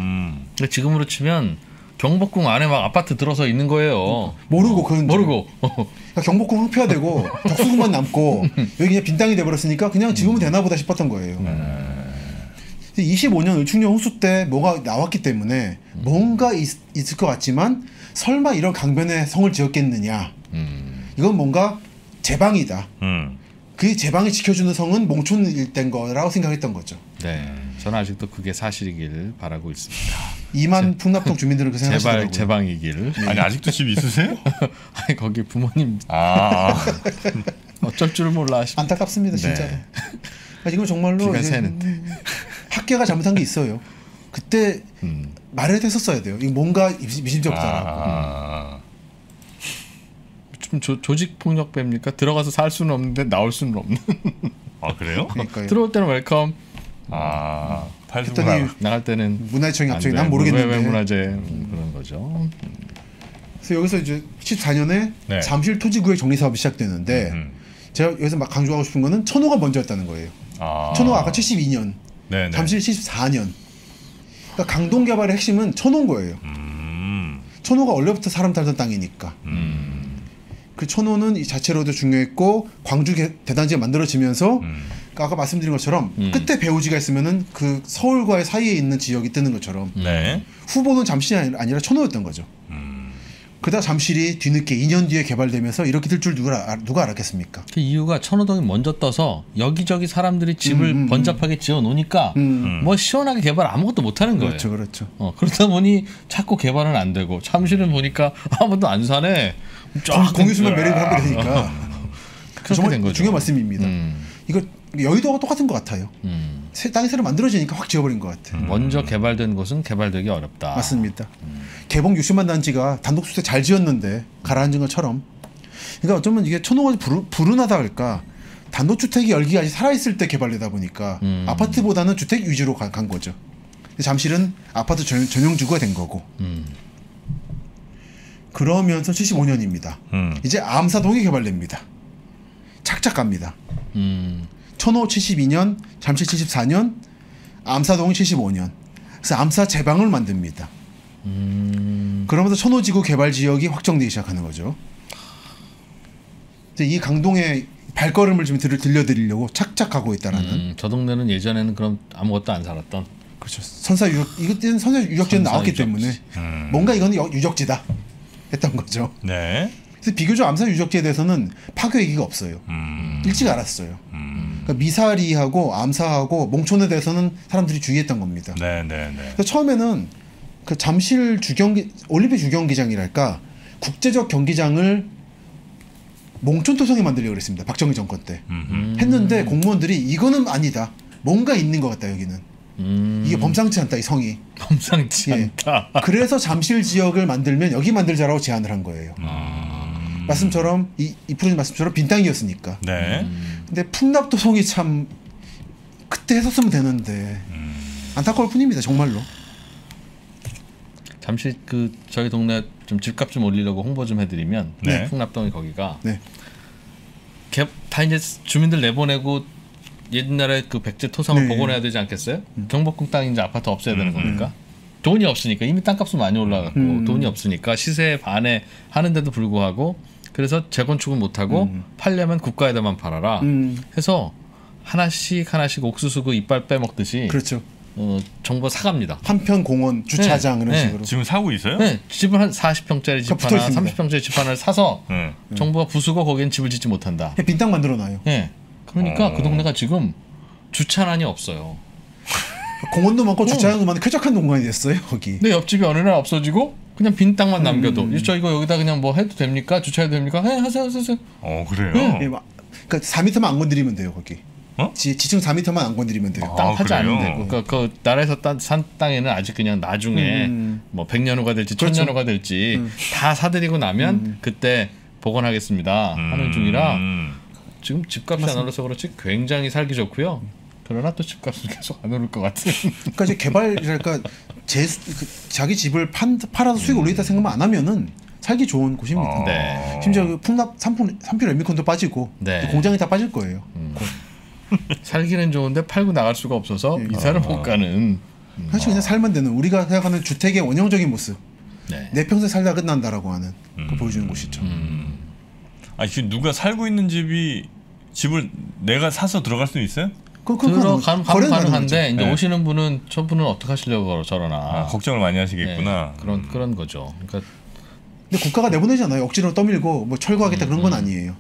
근데 지금으로 치면 경복궁 안에 막 아파트 들어서 있는 거예요. 모르고 그러니까 경복궁 흑폐화되고 덕수궁만 남고 여기 그냥 빈 땅이 돼버렸으니까 그냥 지금은 되나 보다 싶었던 거예요. 25년 을충년 호수 때 뭐가 나왔기 때문에 뭔가 있을 것 같지만 설마 이런 강변에 성을 지었겠느냐. 이건 뭔가 제방이다. 그 제방이 지켜주는 성은 몽촌 일대인 거라고 생각했던 거죠. 네, 저는 아직도 그게 사실이길 바라고 있습니다. 2만 풍납동 주민들은 그 생각하시더라고요. 제방이길. 아니 아직도 집 있으세요? 아니 거기 부모님 어쩔 줄 몰라 하시면. 안타깝습니다, 진짜로. 지금 정말로 기가 새는데. 학계가 잘못한 게 있어요. 그때 말을 했었어야 돼요. 이거 뭔가 미심쩍다라고. 좀 조직 폭력배입니까? 들어가서 살 수는 없는데 나올 수는 없는. 그래요? 그러니까요. 들어올 때는 웰컴. 했더니 8수구나. 나갈 때는 문화청이 갑자기 난 모르겠는데 왜 문화재 그런 거죠. 그래서 여기서 이제 14년에 네. 잠실 토지구역 정리 사업이 시작되는데 제가 여기서 막 강조하고 싶은 거는 천호가 먼저였다는 거예요. 천호가 아까 72년, 네네. 잠실 74년. 그러니까 강동 개발의 핵심은 천호인 거예요. 천호가 원래부터 사람 살던 땅이니까. 그 천호는 이 자체로도 중요했고 광주 대단지가 만들어지면서 아까 말씀드린 것처럼 끝에 배우지가 있으면은 그 서울과의 사이에 있는 지역이 뜨는 것처럼 네. 후보는 잠실이 아니라 천호였던 거죠. 그러다 잠실이 뒤늦게 2년 뒤에 개발되면서 이렇게 될 줄 누가 알았겠습니까? 그 이유가 천호동이 먼저 떠서 여기저기 사람들이 집을 번잡하게 지어 놓으니까 뭐 시원하게 개발 아무것도 못 하는 거예요. 그렇죠, 그렇죠. 그러다 보니 자꾸 개발은 안 되고 잠실은 보니까 아무도 안 사네. 공유수만 매립을 하게 되니까 정말 된 거죠. 중요한 말씀입니다. 이거 여의도가 똑같은 것 같아요. 땅이 새로 만들어지니까 확 지어버린 것 같아요. 먼저 개발된 곳은 개발되기 어렵다. 맞습니다. 개봉 60만 단지가 단독주택 잘 지었는데 가라앉은 것처럼. 그러니까 어쩌면 이게 천호가 불운하다 할까. 단독주택이 열기가 아직 살아있을 때 개발되다 보니까 아파트보다는 주택 위주로 간 거죠. 잠실은 아파트 전용주거가 된 거고. 그러면서 75년입니다. 이제 암사동이 개발됩니다. 착착 갑니다. 천호 72년, 잠실 74년, 암사동 75년. 그래서 암사 제방을 만듭니다. 그러면서 천호지구 개발 지역이 확정되기 시작하는 거죠. 이제 이 강동의 발걸음을 좀 들려드리려고 착착 가고 있다라는. 저 동네는 예전에는 그럼 아무것도 안 살았던. 그렇죠. 선사 이때는 선사 유적지는 나왔기 때문에 뭔가 이건 유적지다 했던 거죠. 네. 그래서 비교적 암사 유적지에 대해서는 파괴 얘기가 없어요. 일찍 알았어요. 그러니까 미사리하고 암사하고 몽촌에 대해서는 사람들이 주의했던 겁니다. 네. 그래서 처음에는 그 잠실 올림픽 주경기장이랄까 국제적 경기장을 몽촌토성에 만들려고 그랬습니다. 박정희 정권 때 했는데 공무원들이 이거는 아니다. 뭔가 있는 것 같다 여기는. 이게 범상치 않다 이 성이. 범상치 않다. 그래서 잠실 지역을 만들면 여기 만들자라고 제안을 한 거예요. 말씀처럼 이 프로님 말씀처럼 빈 땅이었으니까. 네. 근데 풍납도성이 참 그때 했었으면 되는데 안타까울 뿐입니다 정말로. 잠시 그 저희 동네 좀 집값 좀 올리려고 홍보 좀 해드리면 네. 풍납동이 거기가 네. 다 이제 주민들 내보내고 옛날에 그 백제 토성을 네. 복원해야 되지 않겠어요? 경복궁 땅 이제 아파트 없애야 되는 거니까. 돈이 없으니까 이미 땅값은 많이 올라갔고 돈이 없으니까 시세 반에 하는데도 불구하고 그래서 재건축은 못하고 팔려면 국가에다만 팔아라 해서 하나씩 옥수수 그 이빨 빼먹듯이 그렇죠. 정부가 사갑니다. 한편 공원 주차장 네. 이런 네. 식으로. 지금 사고 있어요? 네, 집을 한 40평짜리 집 붙어 하나, 있습니다. 30평짜리 집 하나를 사서 정부가 부수고 거기엔 집을 짓지 못한다. 빈 땅 만들어 놔요. 네. 그러니까 그 동네가 지금 주차난이 없어요. 공원도 많고 주차장도 많은 쾌적한 공간이 됐어요 거기. 근데 옆집이 어느 날 없어지고 그냥 빈 땅만 남겨도 저 이거 여기다 그냥 뭐 해도 됩니까? 주차해도 됩니까? 네, 하세요. 그래요? 예, 그러니까 4m만 안 건드리면 돼요 거기. 지층 4m만 안 건드리면 돼요. 땅 파지 그래요? 않는데 그러니까 그 나라에서 산 땅에는 아직 그냥 나중에 뭐 100년 후가 될지 그렇죠. 1000년 후가 될지 다 사들이고 나면 그때 복원하겠습니다 하는 중이라 지금 집값이 안 올라서 그렇지 굉장히 살기 좋고요. 그러나 또 집값은 계속 안 오를 것 같은. 그러니까 이제 개발이랄까 자기 집을 팔아서 수익 올리겠다 생각만 안 하면은 살기 좋은 곳입니다. 네. 심지어 그 풍납 3필 레미콘도 빠지고 네. 공장이 다 빠질 거예요. 살기는 좋은데 팔고 나갈 수가 없어서 이사를 못 가는. 사실 그냥 살면 되는 우리가 생각하는 주택의 원형적인 모습. 네. 내 평생 살다 끝난다라고 하는 그 보여주는 곳이죠. 지금 누가 살고 있는 집을 내가 사서 들어갈 수 있어요? 들어가면 거래는 가능한데 이제 네. 오시는 분은 저분은 어떻게 하시려고 저러나. 걱정을 많이 하시겠구나. 네, 그런 거죠. 그러니까 근데 국가가 내보내잖아요. 억지로 떠밀고 뭐 철거하겠다 그런 건 아니에요.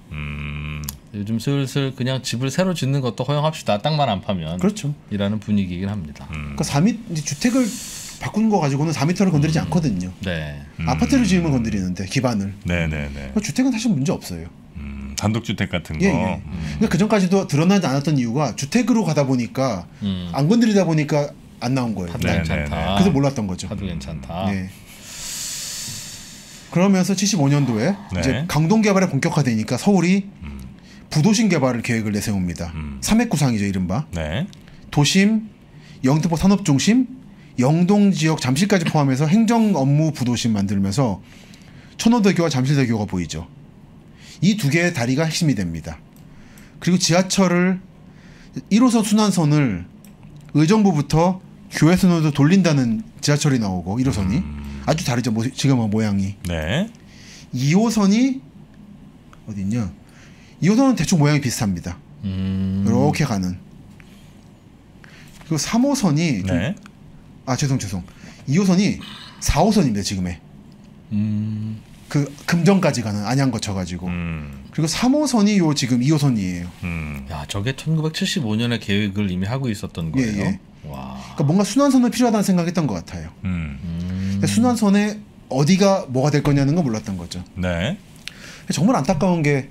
요즘 슬슬 그냥 집을 새로 짓는 것도 허용합시다. 땅만 안 파면. 그렇죠. 이라는 분위기이긴 합니다. 그러니까 이제 주택을 바꾸는 거 가지고는 4m를 건드리지 않거든요. 네. 아파트를 지으면 건드리는데 기반을. 네네네. 그러니까 주택은 사실 문제 없어요. 단독주택 같은 거. 예. 그러니까 그 전까지도 드러나지 않았던 이유가 주택으로 가다 보니까 안 건드리다 보니까 안 나온 거예요. 하도 네, 괜찮다. 그래서 몰랐던 거죠. 하도 괜찮다. 네. 그러면서 75년도에 네. 이제 강동 개발이 본격화되니까 서울이 부도심 개발을 계획을 내세웁니다. 삼획구상이죠 이른바. 네. 도심, 영등포 산업중심, 영동 지역 잠실까지 포함해서 행정 업무 부도심 만들면서 천호대교와 잠실대교가 보이죠. 이 두 개의 다리가 핵심이 됩니다. 그리고 지하철을 1호선 순환선을 의정부부터 교외선으로 돌린다는 지하철이 나오고 1호선이 아주 다르죠. 지금은 모양이. 네. 2호선이 어디 있냐? 2호선은 대충 모양이 비슷합니다. 이렇게 가는. 그리고 3호선이 네. 죄송. 2호선이 4호선입니다. 지금의. 그 금정까지 가는 안양 거쳐가지고. 그리고 3호선이 요 지금 2호선이에요. 야, 저게 1975년에 계획을 이미 하고 있었던 거예요. 예. 와. 그러니까 뭔가 순환선은 필요하다는 생각했던 것 같아요. 근데 순환선에 어디가 뭐가 될 거냐는 건 몰랐던 거죠. 네. 정말 안타까운 게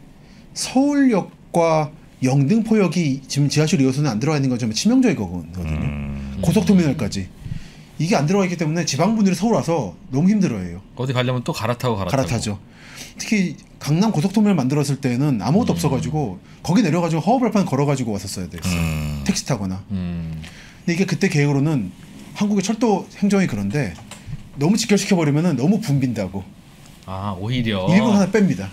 서울역과 영등포역이 지금 지하철 2호선에 안 들어가 있는 건 좀 치명적이거든요. 고속터미널까지. 이게 안 들어가 있기 때문에 지방분들이 서울 와서 너무 힘들어해요. 어디 가려면 또 갈아타죠. 특히 강남 고속터미널 만들었을 때는 아무것도 없어가지고 거기 내려가지고 허허벌판 걸어가지고 왔었어야 됐어요. 택시 타거나. 근데 이게 그때 계획으로는 한국의 철도 행정이 그런데 너무 직결시켜버리면 너무 붐빈다고. 오히려 일부 하나 뺍니다.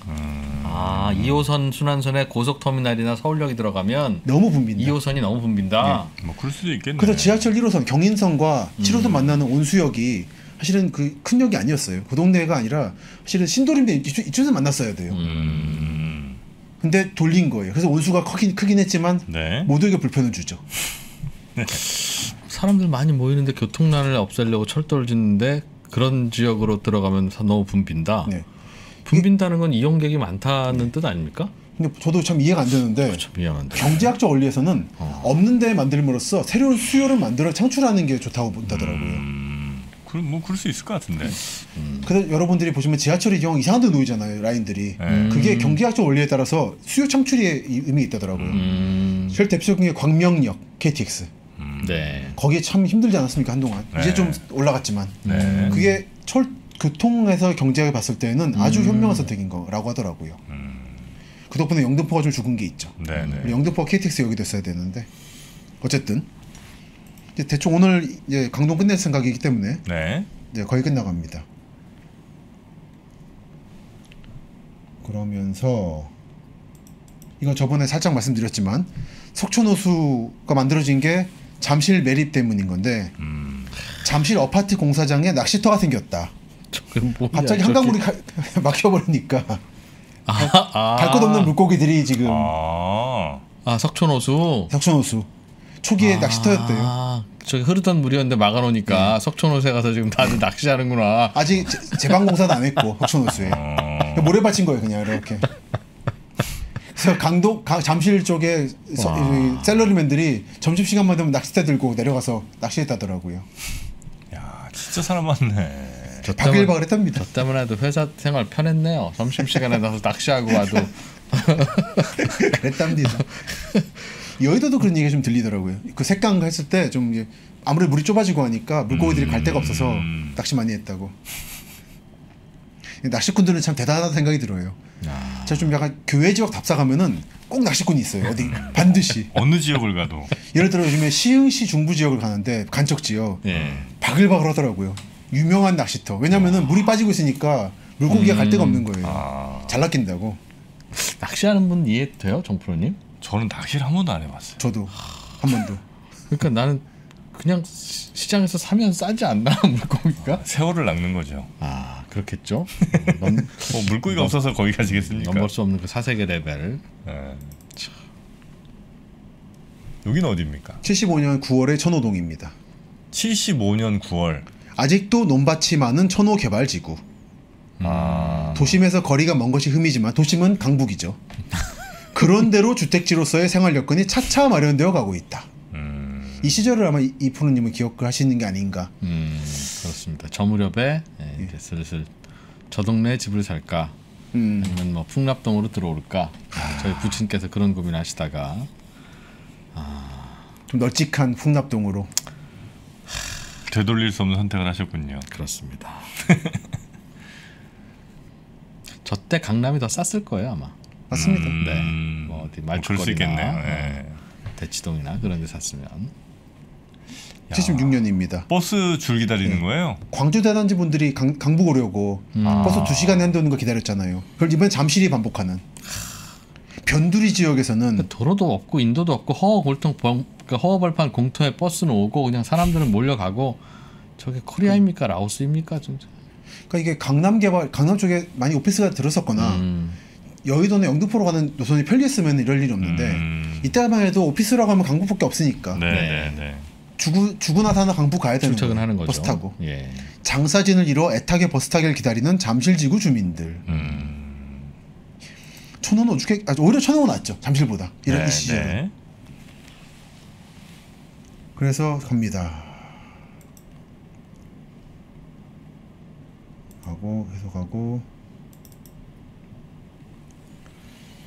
2호선 순환선에 고속터미널이나 서울역이 들어가면 너무 붐빈다. 2호선이 너무 붐빈다. 뭐 그럴 수도 있겠네. 그래서 지하철 1호선 경인선과 7호선 만나는 온수역이 사실은 그 큰 역이 아니었어요. 그 동네가 아니라 사실은 신도림대 이쪽에서 만났어야 돼요. 근데 돌린 거예요. 그래서 온수가 크긴 했지만 네. 모두에게 불편을 주죠. 사람들 많이 모이는데 교통난을 없애려고 철도를 짓는데 그런 지역으로 들어가면 너무 붐빈다. 네. 붐빈다는 건 이용객이 많다는 뜻 아닙니까? 근데 저도 참 이해가 안 되는데 참 미안한데. 경제학적 원리에서는 없는 데 만들므로써 새로운 수요를 만들어 창출하는 게 좋다고 본다더라고요. 그럼 뭐 그럴 수 있을 것 같은데. 그래서 여러분들이 보시면 지하철이 경 이상한 데 놓이잖아요. 라인들이. 그게 경제학적 원리에 따라서 수요 창출의 의미가 있다더라고요. 제일 대표적인 게 광명역 KTX. 네. 거기에 참 힘들지 않았습니까 한동안. 네. 이제 좀 올라갔지만. 네. 그게 교통에서 경제학을 봤을 때는 아주 현명한 선택인 거라고 하더라고요. 그 덕분에 영등포가 좀 죽은 게 있죠. 네네. 영등포가 KTX 여기 됐어야 되는데 어쨌든 이제 대충 오늘 이제 강동 끝낼 생각이기 때문에 네. 이제 거의 끝나갑니다. 그러면서 이건 저번에 살짝 말씀드렸지만 석촌호수가 만들어진 게 잠실 매립 때문인 건데 잠실 어파트 공사장에 낚시터가 생겼다. 갑자기 한강물이 막혀버리니까 갈 것 없는 물고기들이 지금 석촌호수. 석촌호수 초기에 낚시터였대요. 저기 흐르던 물이었는데 막아놓으니까 석촌호수에 가서 지금 다들 낚시하는구나. 아직 제방 공사도 안 했고 석촌호수에 모래 받친 거예요 그냥 이렇게. 그래서 잠실 쪽에 셀러리맨들이 점심시간만 되면 낚싯대 들고 내려가서 낚시했다더라고요. 야 진짜 사람 많네. 바글바글했답니다. 저 때문에 해도 회사 생활 편했네요. 점심시간에 나서 낚시하고 와도. 그랬답니다. 여의도도 그런 얘기가 좀 들리더라고요. 그 색강 했을 때 좀 아무래도 물이 좁아지고 하니까 물고기들이 갈 데가 없어서 낚시 많이 했다고. 낚시꾼들은 참 대단하다는 생각이 들어요. 제가 좀 약간 교외 지역 답사 가면은 꼭 낚시꾼이 있어요. 어디 반드시. 어느 지역을 가도. 예를 들어 요즘에 시흥시 중부 지역을 가는데 간척 지역 바글바글 하더라고요. 유명한 낚시터. 왜냐면은 물이 빠지고 있으니까 물고기가 갈 데가 없는 거예요. 잘 낚인다고. 낚시하는 분 이해돼요, 정프로님? 저는 낚시를 한 번도 안 해봤어요. 저도 한 번도. 그러니까 나는 그냥 시장에서 사면 싸지 않나 물고기가? 새우를 낚는 거죠. 그렇겠죠. 물고기가 없어서 거기 가시겠습니까? 넘볼 수 없는 그 사세계 레벨. 여기는 어디입니까? 75년 9월의 천호동입니다. 75년 9월. 아직도 논밭이 많은 천호 개발지구. 도심에서 거리가 먼 것이 흠이지만 도심은 강북이죠. 그런대로 주택지로서의 생활 여건이 차차 마련되어 가고 있다. 이 시절을 아마 이 프로님은 기억하시는 게 아닌가. 그렇습니다. 저 무렵에 이제 슬슬 저 동네에 집을 살까 아니면 뭐 풍납동으로 들어올까 저희 부친께서 그런 고민하시다가 좀 널찍한 풍납동으로 되돌릴 수 없는 선택을 하셨군요. 그렇습니다. 저 때 강남이 더 쌌을 거예요 아마. 맞습니다. 네. 뭐 어디 그럴 수 있겠네요. 말죽거리나 대치동이나 그런 데 샀으면. 76년입니다. 버스 줄 기다리는 거예요? 광주 대단지 분들이 강북 오려고 버스 2시간 한도는 거 기다렸잖아요. 그걸 이번에 잠실이 반복하는. 변두리 지역에서는 도로도 없고 인도도 없고 허허벌판 공터에 버스는 오고 그냥 사람들은 몰려가고 저게 코리아입니까 라오스입니까? 진짜. 그러니까 이게 강남 쪽에 많이 오피스가 들었었거나 여의도나 영등포로 가는 노선이 편리했으면 이럴 일이 없는데 이때만 해도 오피스라고 하면 강북밖에 없으니까 네. 죽으나 사나 강북 가야 되는 거예요. 하는 거죠. 버스 타고. 예. 장사진을 이뤄 애타게 버스 타기를 기다리는 잠실지구 주민들. 천호는 오히려 천호가 낫죠. 잠실보다. 이 시절에. 네. 그래서 갑니다. 계속 가고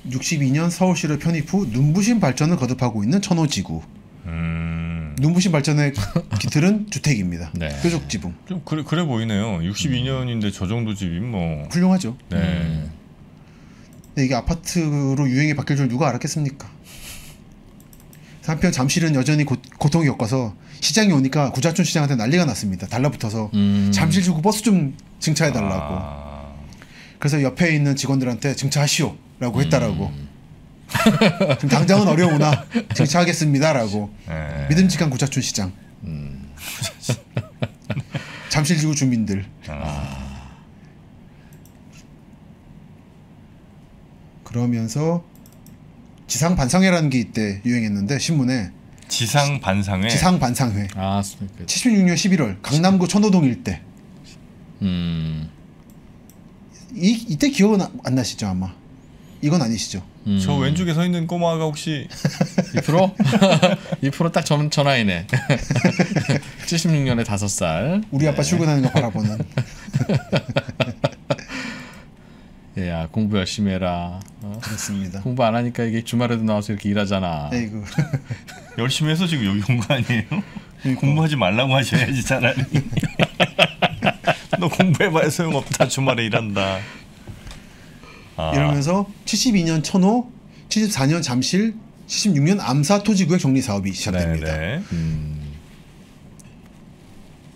62년 서울시를 편입 후 눈부신 발전을 거듭하고 있는 천호지구. 눈부신 발전의 기틀은 주택입니다. 네. 뾰족 지붕. 좀 그래 보이네요. 62년인데 저 정도 집이면 뭐. 훌륭하죠. 네. 근데 이게 아파트로 유행이 바뀔 줄 누가 알았겠습니까? 한편 잠실은 여전히 고통이 겪어서 시장이 오니까 구자촌 시장한테 난리가 났습니다. 달라붙어서 잠실 주고 버스 좀 증차해달라고. 그래서 옆에 있는 직원들한테 증차하시오라고 했다라고. 지금 당장은 어려우나 증차하겠습니다라고. 믿음직한 구자촌 시장. 잠실지구 주민들. 그러면서 지상 반상회라는 게 이때 유행했는데 신문에 지상 반상회. 76년 11월 강남구 천호동 일대. 이때 기억은 안 나시죠 아마? 이건 아니시죠? 저 왼쪽에 서 있는 꼬마가 혹시 2%? 2% 딱 전화이네. 76년에 5살. 우리 아빠 출근하는 거 바라보는. 야 공부 열심히 해라. 그렇습니다. 공부 안 하니까 이게 주말에도 나와서 이렇게 일하잖아. 에이구. 열심히 해서 지금 여기 온 거 아니에요? 공부하지 말라고 하셔야지 차라리. 너 공부해봐야 소용없다. 주말에 일한다. 이러면서 72년 천호, 74년 잠실, 76년 암사 토지구역 정리 사업이 시작됩니다.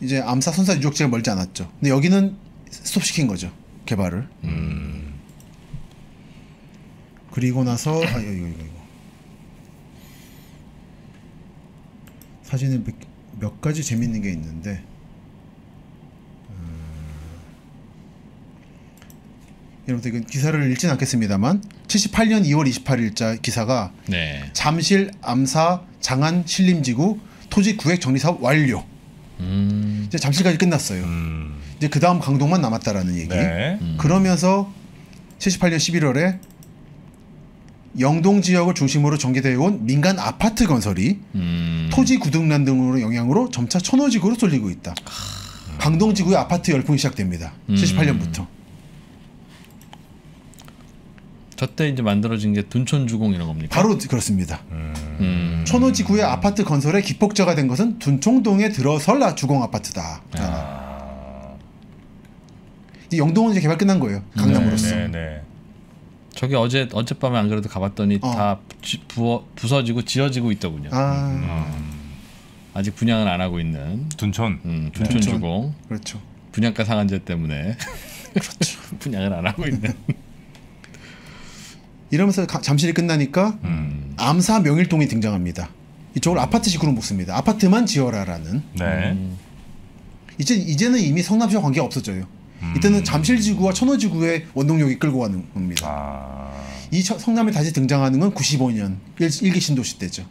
이제 암사 선사 유적지가 멀지 않았죠. 근데 여기는 스톱시킨 거죠. 개발을. 그리고 나서 이거 사진에 몇 가지 재밌는 게 있는데 여러분들 이건 기사를 읽진 않겠습니다만 78년 2월 28일자 기사가 잠실 암사 장안 신림지구 토지 구획 정리 사업 완료. 이제 잠실까지 끝났어요. 이제 그 다음 강동만 남았다라는 얘기. 그러면서 78년 11월에 영동 지역을 중심으로 전개되어 온 민간 아파트 건설이 토지 구등란 등으로 영향으로 점차 천호지구로 쏠리고 있다. 강동지구의 아파트 열풍이 시작됩니다. 78년부터. 저때 이제 만들어진 게 둔촌주공 이런 겁니까? 바로 그렇습니다. 천호지구의 아파트 건설에 기폭제가 된 것은 둔촌동에 들어설 주공 아파트다. 이제 영동은 이제 개발 끝난 거예요. 강남으로서. 저기 어젯밤에 안 그래도 가봤더니 다 부서지고 지어지고 있더군요. 아직 분양은 안 하고 있는 둔촌. 둔촌주공. 그렇죠. 분양가 상한제 때문에 그렇죠. 분양을 안 하고 있는. 이러면서 잠실이 끝나니까 암사 명일동이 등장합니다. 이쪽을 아파트식으로 묶습니다. 아파트만 지어라라는. 이제는 이미 성남시와 관계가 없어져요. 이때는 잠실지구와 천호지구의 원동력이 끌고 가는 겁니다. 이 성남에 다시 등장하는 건 95년 1기 신도시 때죠.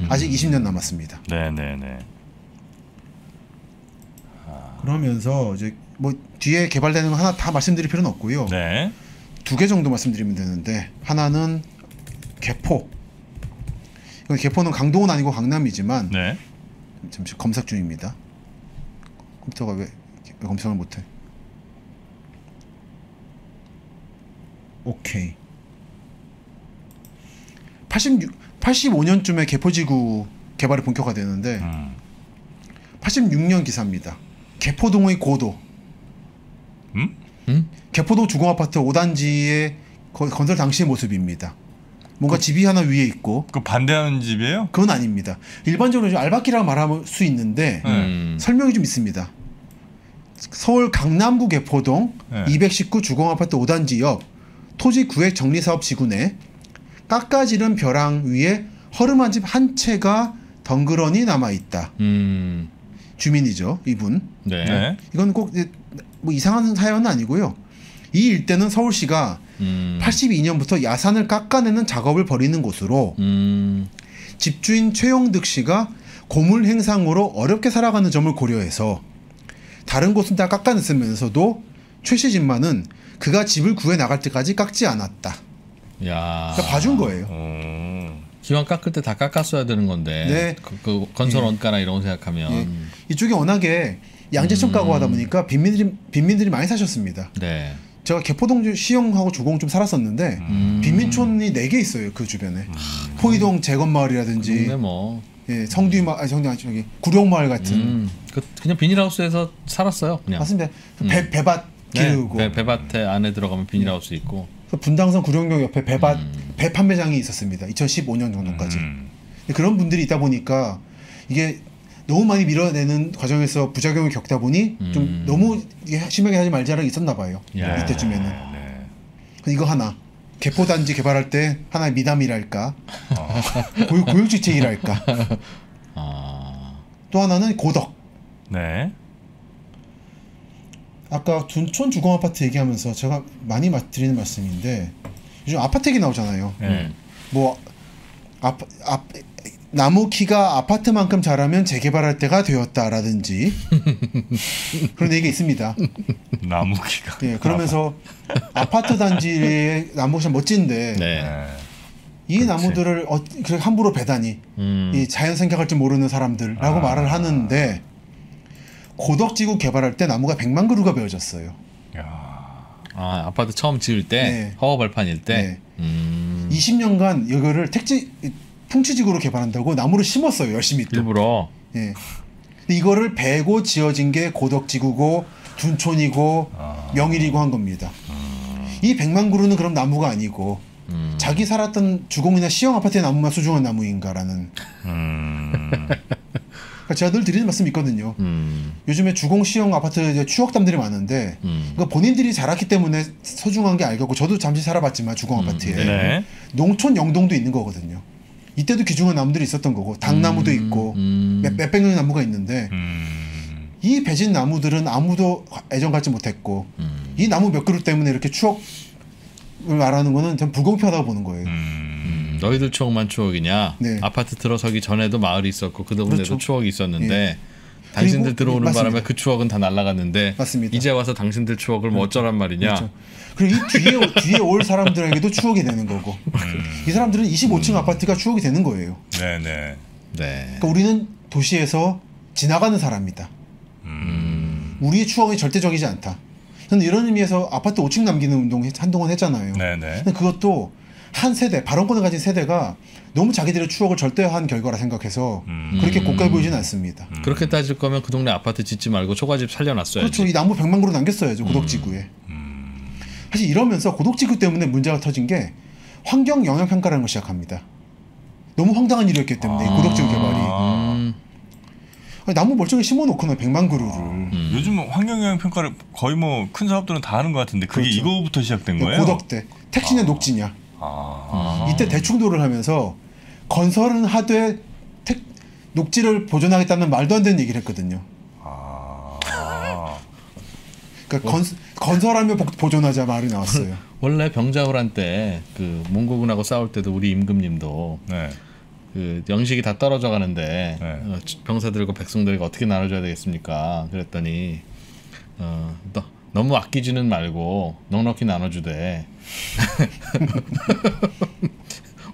아직 20년 남았습니다. 그러면서 이제 뭐 뒤에 개발되는 거 하나 다 말씀드릴 필요는 없고요. 2개 정도 말씀드리면 되는데 하나는 개포. 개포는 강동은 아니고 강남이지만 잠시 검색 중입니다. 컴퓨터가 왜 검색을 못해? 오케이. 85년쯤에 개포지구 개발이 본격화되는데 86년 기사입니다. 개포동의 고도. 개포동 주공아파트 5단지의 건설 당시의 모습입니다. 뭔가 집이 하나 위에 있고. 그 반대하는 집이에요? 그건 아닙니다. 일반적으로 좀 알바끼라고 말할 수 있는데 설명이 좀 있습니다. 서울 강남구 개포동 219 주공아파트 5단지 옆 토지 구획 정리사업 지구 내 깎아지른 벼랑 위에 허름한 집 한 채가 덩그러니 남아있다. 주민이죠, 이분. 네. 네. 이건 꼭 뭐 이상한 사연은 아니고요. 이 일대는 서울시가 82년부터 야산을 깎아내는 작업을 벌이는 곳으로 집주인 최용득 씨가 고물 행상으로 어렵게 살아가는 점을 고려해서 다른 곳은 다 깎아냈으면서도 최 씨 집만은 그가 집을 구해 나갈 때까지 깎지 않았다. 야. 그러니까 봐준 거예요. 기왕 깎을 때 다 깎았어야 되는 건데. 네. 그 건설 원가나 이런 거 생각하면. 예. 이쪽에 워낙에 양재천 가구 하다 보니까 빈민들이 많이 사셨습니다. 네. 제가 개포동 시형하고 조공 좀 살았었는데 빈민촌이 4개 있어요, 그 주변에. 포이동 재건마을이라든지 동네 뭐. 예, 성뒤마을, 아니 성뒤 아니 저기 구룡마을 같은. 그냥 비닐하우스에서 살았어요. 그냥. 맞습니다. 배밭 기르고. 네, 배밭에 안에 들어가면 비닐하우스 있고. 분당선 구룡역 옆에 배 판매장이 있었습니다. 2015년 정도까지. 그런 분들이 있다 보니까 이게 너무 많이 밀어내는 과정에서 부작용을 겪다 보니 좀 너무 심하게 하지 말자라고 있었나 봐요. 야. 이때쯤에는. 네. 이거 하나. 개포단지 개발할 때 하나의 미담이랄까. 고육지책이랄까. 또 하나는 고덕. 네. 아까 둔촌 주공아파트 얘기하면서 제가 많이 드리는 말씀인데 요즘 아파트 얘기 나오잖아요. 뭐 나무 키가 아파트만큼 자라면 재개발할 때가 되었다라든지 그런 얘기가 있습니다. 나무 키가. 예, 그러면서 아파트 단지의 나무가 참 멋진데 네. 이 나무들을 그렇게 함부로 배다니 이 자연 생각할 줄 모르는 사람들라고 말을 하는데 고덕지구 개발할 때 나무가 100만 그루가 베어졌어요. 아파트 처음 지을 때 네. 허허 발판일 때. 네. 20년간 이거를 풍치지구로 개발한다고 나무를 심었어요, 열심히 또. 일부러. 예. 근데 이거를 베고 지어진 게 고덕지구고 둔촌이고 명일이고 한 겁니다. 이 100만 그루는 그럼 나무가 아니고 자기 살았던 주공이나 시형 아파트의 나무만 소중한 나무인가라는. 그러니까 제가 늘 드리는 말씀이 있거든요. 요즘에 주공 시형 아파트 이제 추억담들이 많은데 그러니까 본인들이 자랐기 때문에 소중한 게 알겠고 저도 잠시 살아봤지만 주공 아파트에 네. 농촌 영동도 있는 거거든요. 이때도 귀중한 나무들이 있었던 거고 당나무도 있고 몇백 명의 나무가 있는데 이 배진 나무들은 아무도 애정 갖지 못했고 이 나무 몇 그루 때문에 이렇게 추억을 말하는 거는 전 불공평하다고 보는 거예요. 너희들 추억만 추억이냐? 네. 아파트 들어서기 전에도 마을이 있었고 그 동네도 그렇죠. 추억이 있었는데 예. 당신들 들어오는 맞습니다. 바람에 그 추억은 다 날아갔는데 맞습니다. 이제 와서 당신들 추억을 뭐 어쩌란 말이냐? 그렇죠. 그리고 이 뒤에 올 사람들에게도 추억이 되는 거고 이 사람들은 25층 아파트가 추억이 되는 거예요. 네네. 네. 그러니까 우리는 도시에서 지나가는 사람이다. 우리의 추억이 절대적이지 않다. 저는 이런 의미에서 아파트 5층 남기는 운동 한동안 했잖아요. 네네. 근데 그것도 한 세대, 발언권을 가진 세대가 너무 자기들의 추억을 절대화한 결과라 생각해서 그렇게 고가해 보이지는 않습니다. 그렇게 따질 거면 그 동네 아파트 짓지 말고 초가집 살려놨어야지. 그렇죠. 이 나무 100만 그루 남겼어야죠. 고덕지구에. 사실 이러면서 고덕지구 때문에 문제가 터진 게 환경 영향 평가라는 걸 시작합니다. 너무 황당한 일이었기 때문에 이 고덕지구 개발이. 아니, 나무 멀쩡히 심어놓고는 100만 그루를. 요즘 환경영향 평가를 거의 뭐 큰 사업들은 다 하는 것 같은데 그게 그렇죠. 이거부터 시작된 거예요? 고덕 때 택지냐 녹지냐. 아. 이때 대충도를 하면서 건설은 하되 녹지를 보존하겠다는 말도 안 되는 얘기를 했거든요. 그러니까 건설하며 보존하자 말이 나왔어요. 원래 병자호란 때 그 몽고군하고 싸울 때도 우리 임금님도 네. 그 영식이 다 떨어져 가는데 네. 병사들과 백성들에게 어떻게 나눠줘야 되겠습니까? 그랬더니 너무 아끼지는 말고 넉넉히 나눠주되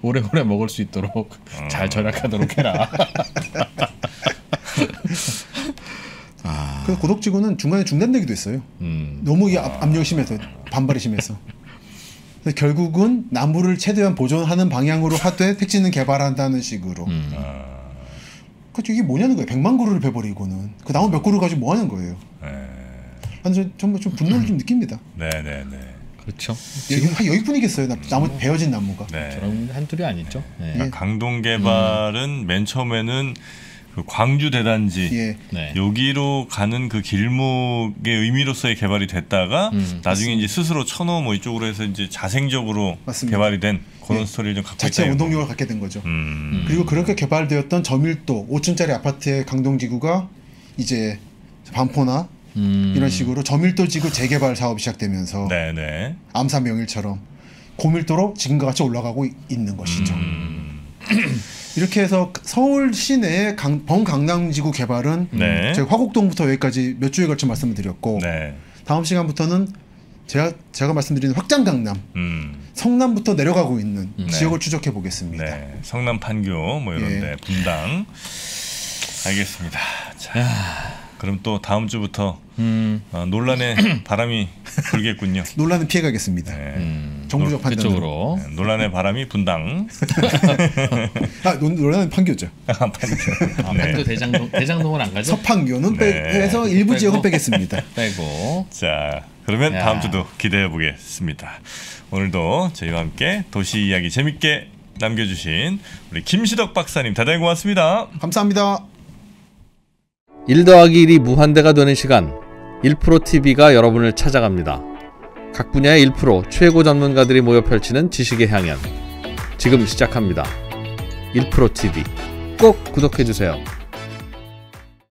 오래오래 먹을 수 있도록 잘 절약하도록 해라. 그래서 고덕지구는 중간에 중단되기도 했어요. 너무 이 압력이 심해서 반발이 심해서. 근데 결국은 나무를 최대한 보존하는 방향으로 하되 택지는 개발한다는 식으로. 그렇죠. 이게 뭐냐는 거예요. 100만 그루를 베버리고는 그 나무 몇 그루 가지고 뭐 하는 거예요. 네. 아니, 정말 좀 분노를 좀 느낍니다. 네네네. 그렇죠. 지금 한 여기뿐이겠어요. 나무 베어진 나무가. 네. 저런 한둘이 아니죠. 네. 그러니까 강동 개발은 맨 처음에는 그 광주 대단지 예. 네. 여기로 가는 그 길목의 의미로서의 개발이 됐다가 나중에 이제 스스로 천호 뭐 이쪽으로 해서 이제 자생적으로 맞습니다. 개발이 된 그런 예. 스토리를 좀 갖고 있다. 자체 운동력을 갖게 된 거죠. 음. 그리고 그렇게 개발되었던 저밀도 5층짜리 아파트의 강동지구가 이제 반포나 이런 식으로 저밀도 지구 재개발 사업이 시작되면서 네네. 암사 명일처럼 고밀도로 지금과 같이 올라가고 있는 것이죠. 이렇게 해서 서울 시내의 범강남지구 개발은 네. 저희 화곡동부터 여기까지 몇 주에 걸쳐 말씀을 드렸고 네. 다음 시간부터는 제가 말씀드리는 확장강남 성남부터 내려가고 있는 지역을 추적해 보겠습니다. 네. 성남 판교 뭐 이런데 예. 분당. 알겠습니다. 자, 그럼 또 다음 주부터 논란의 바람이 불겠군요. 논란은 피해가겠습니다. 네. 정부적 판단으로. 그쪽으로. 네, 논란의 바람이 분당. 논란은 판교죠. 판교 대장동은 안 가죠? 서판교는 네. 빼서 일부 지역은 빼겠습니다. 빼고. 자, 그러면 야. 다음 주도 기대해 보겠습니다. 오늘도 저희와 함께 도시 이야기 재밌게 남겨주신 우리 김시덕 박사님 대단히 고맙습니다. 감사합니다. 1 더하기 1이 무한대가 되는 시간 1프로TV가 여러분을 찾아갑니다. 각 분야의 1프로 최고 전문가들이 모여 펼치는 지식의 향연 지금 시작합니다. 1프로TV 꼭 구독해주세요.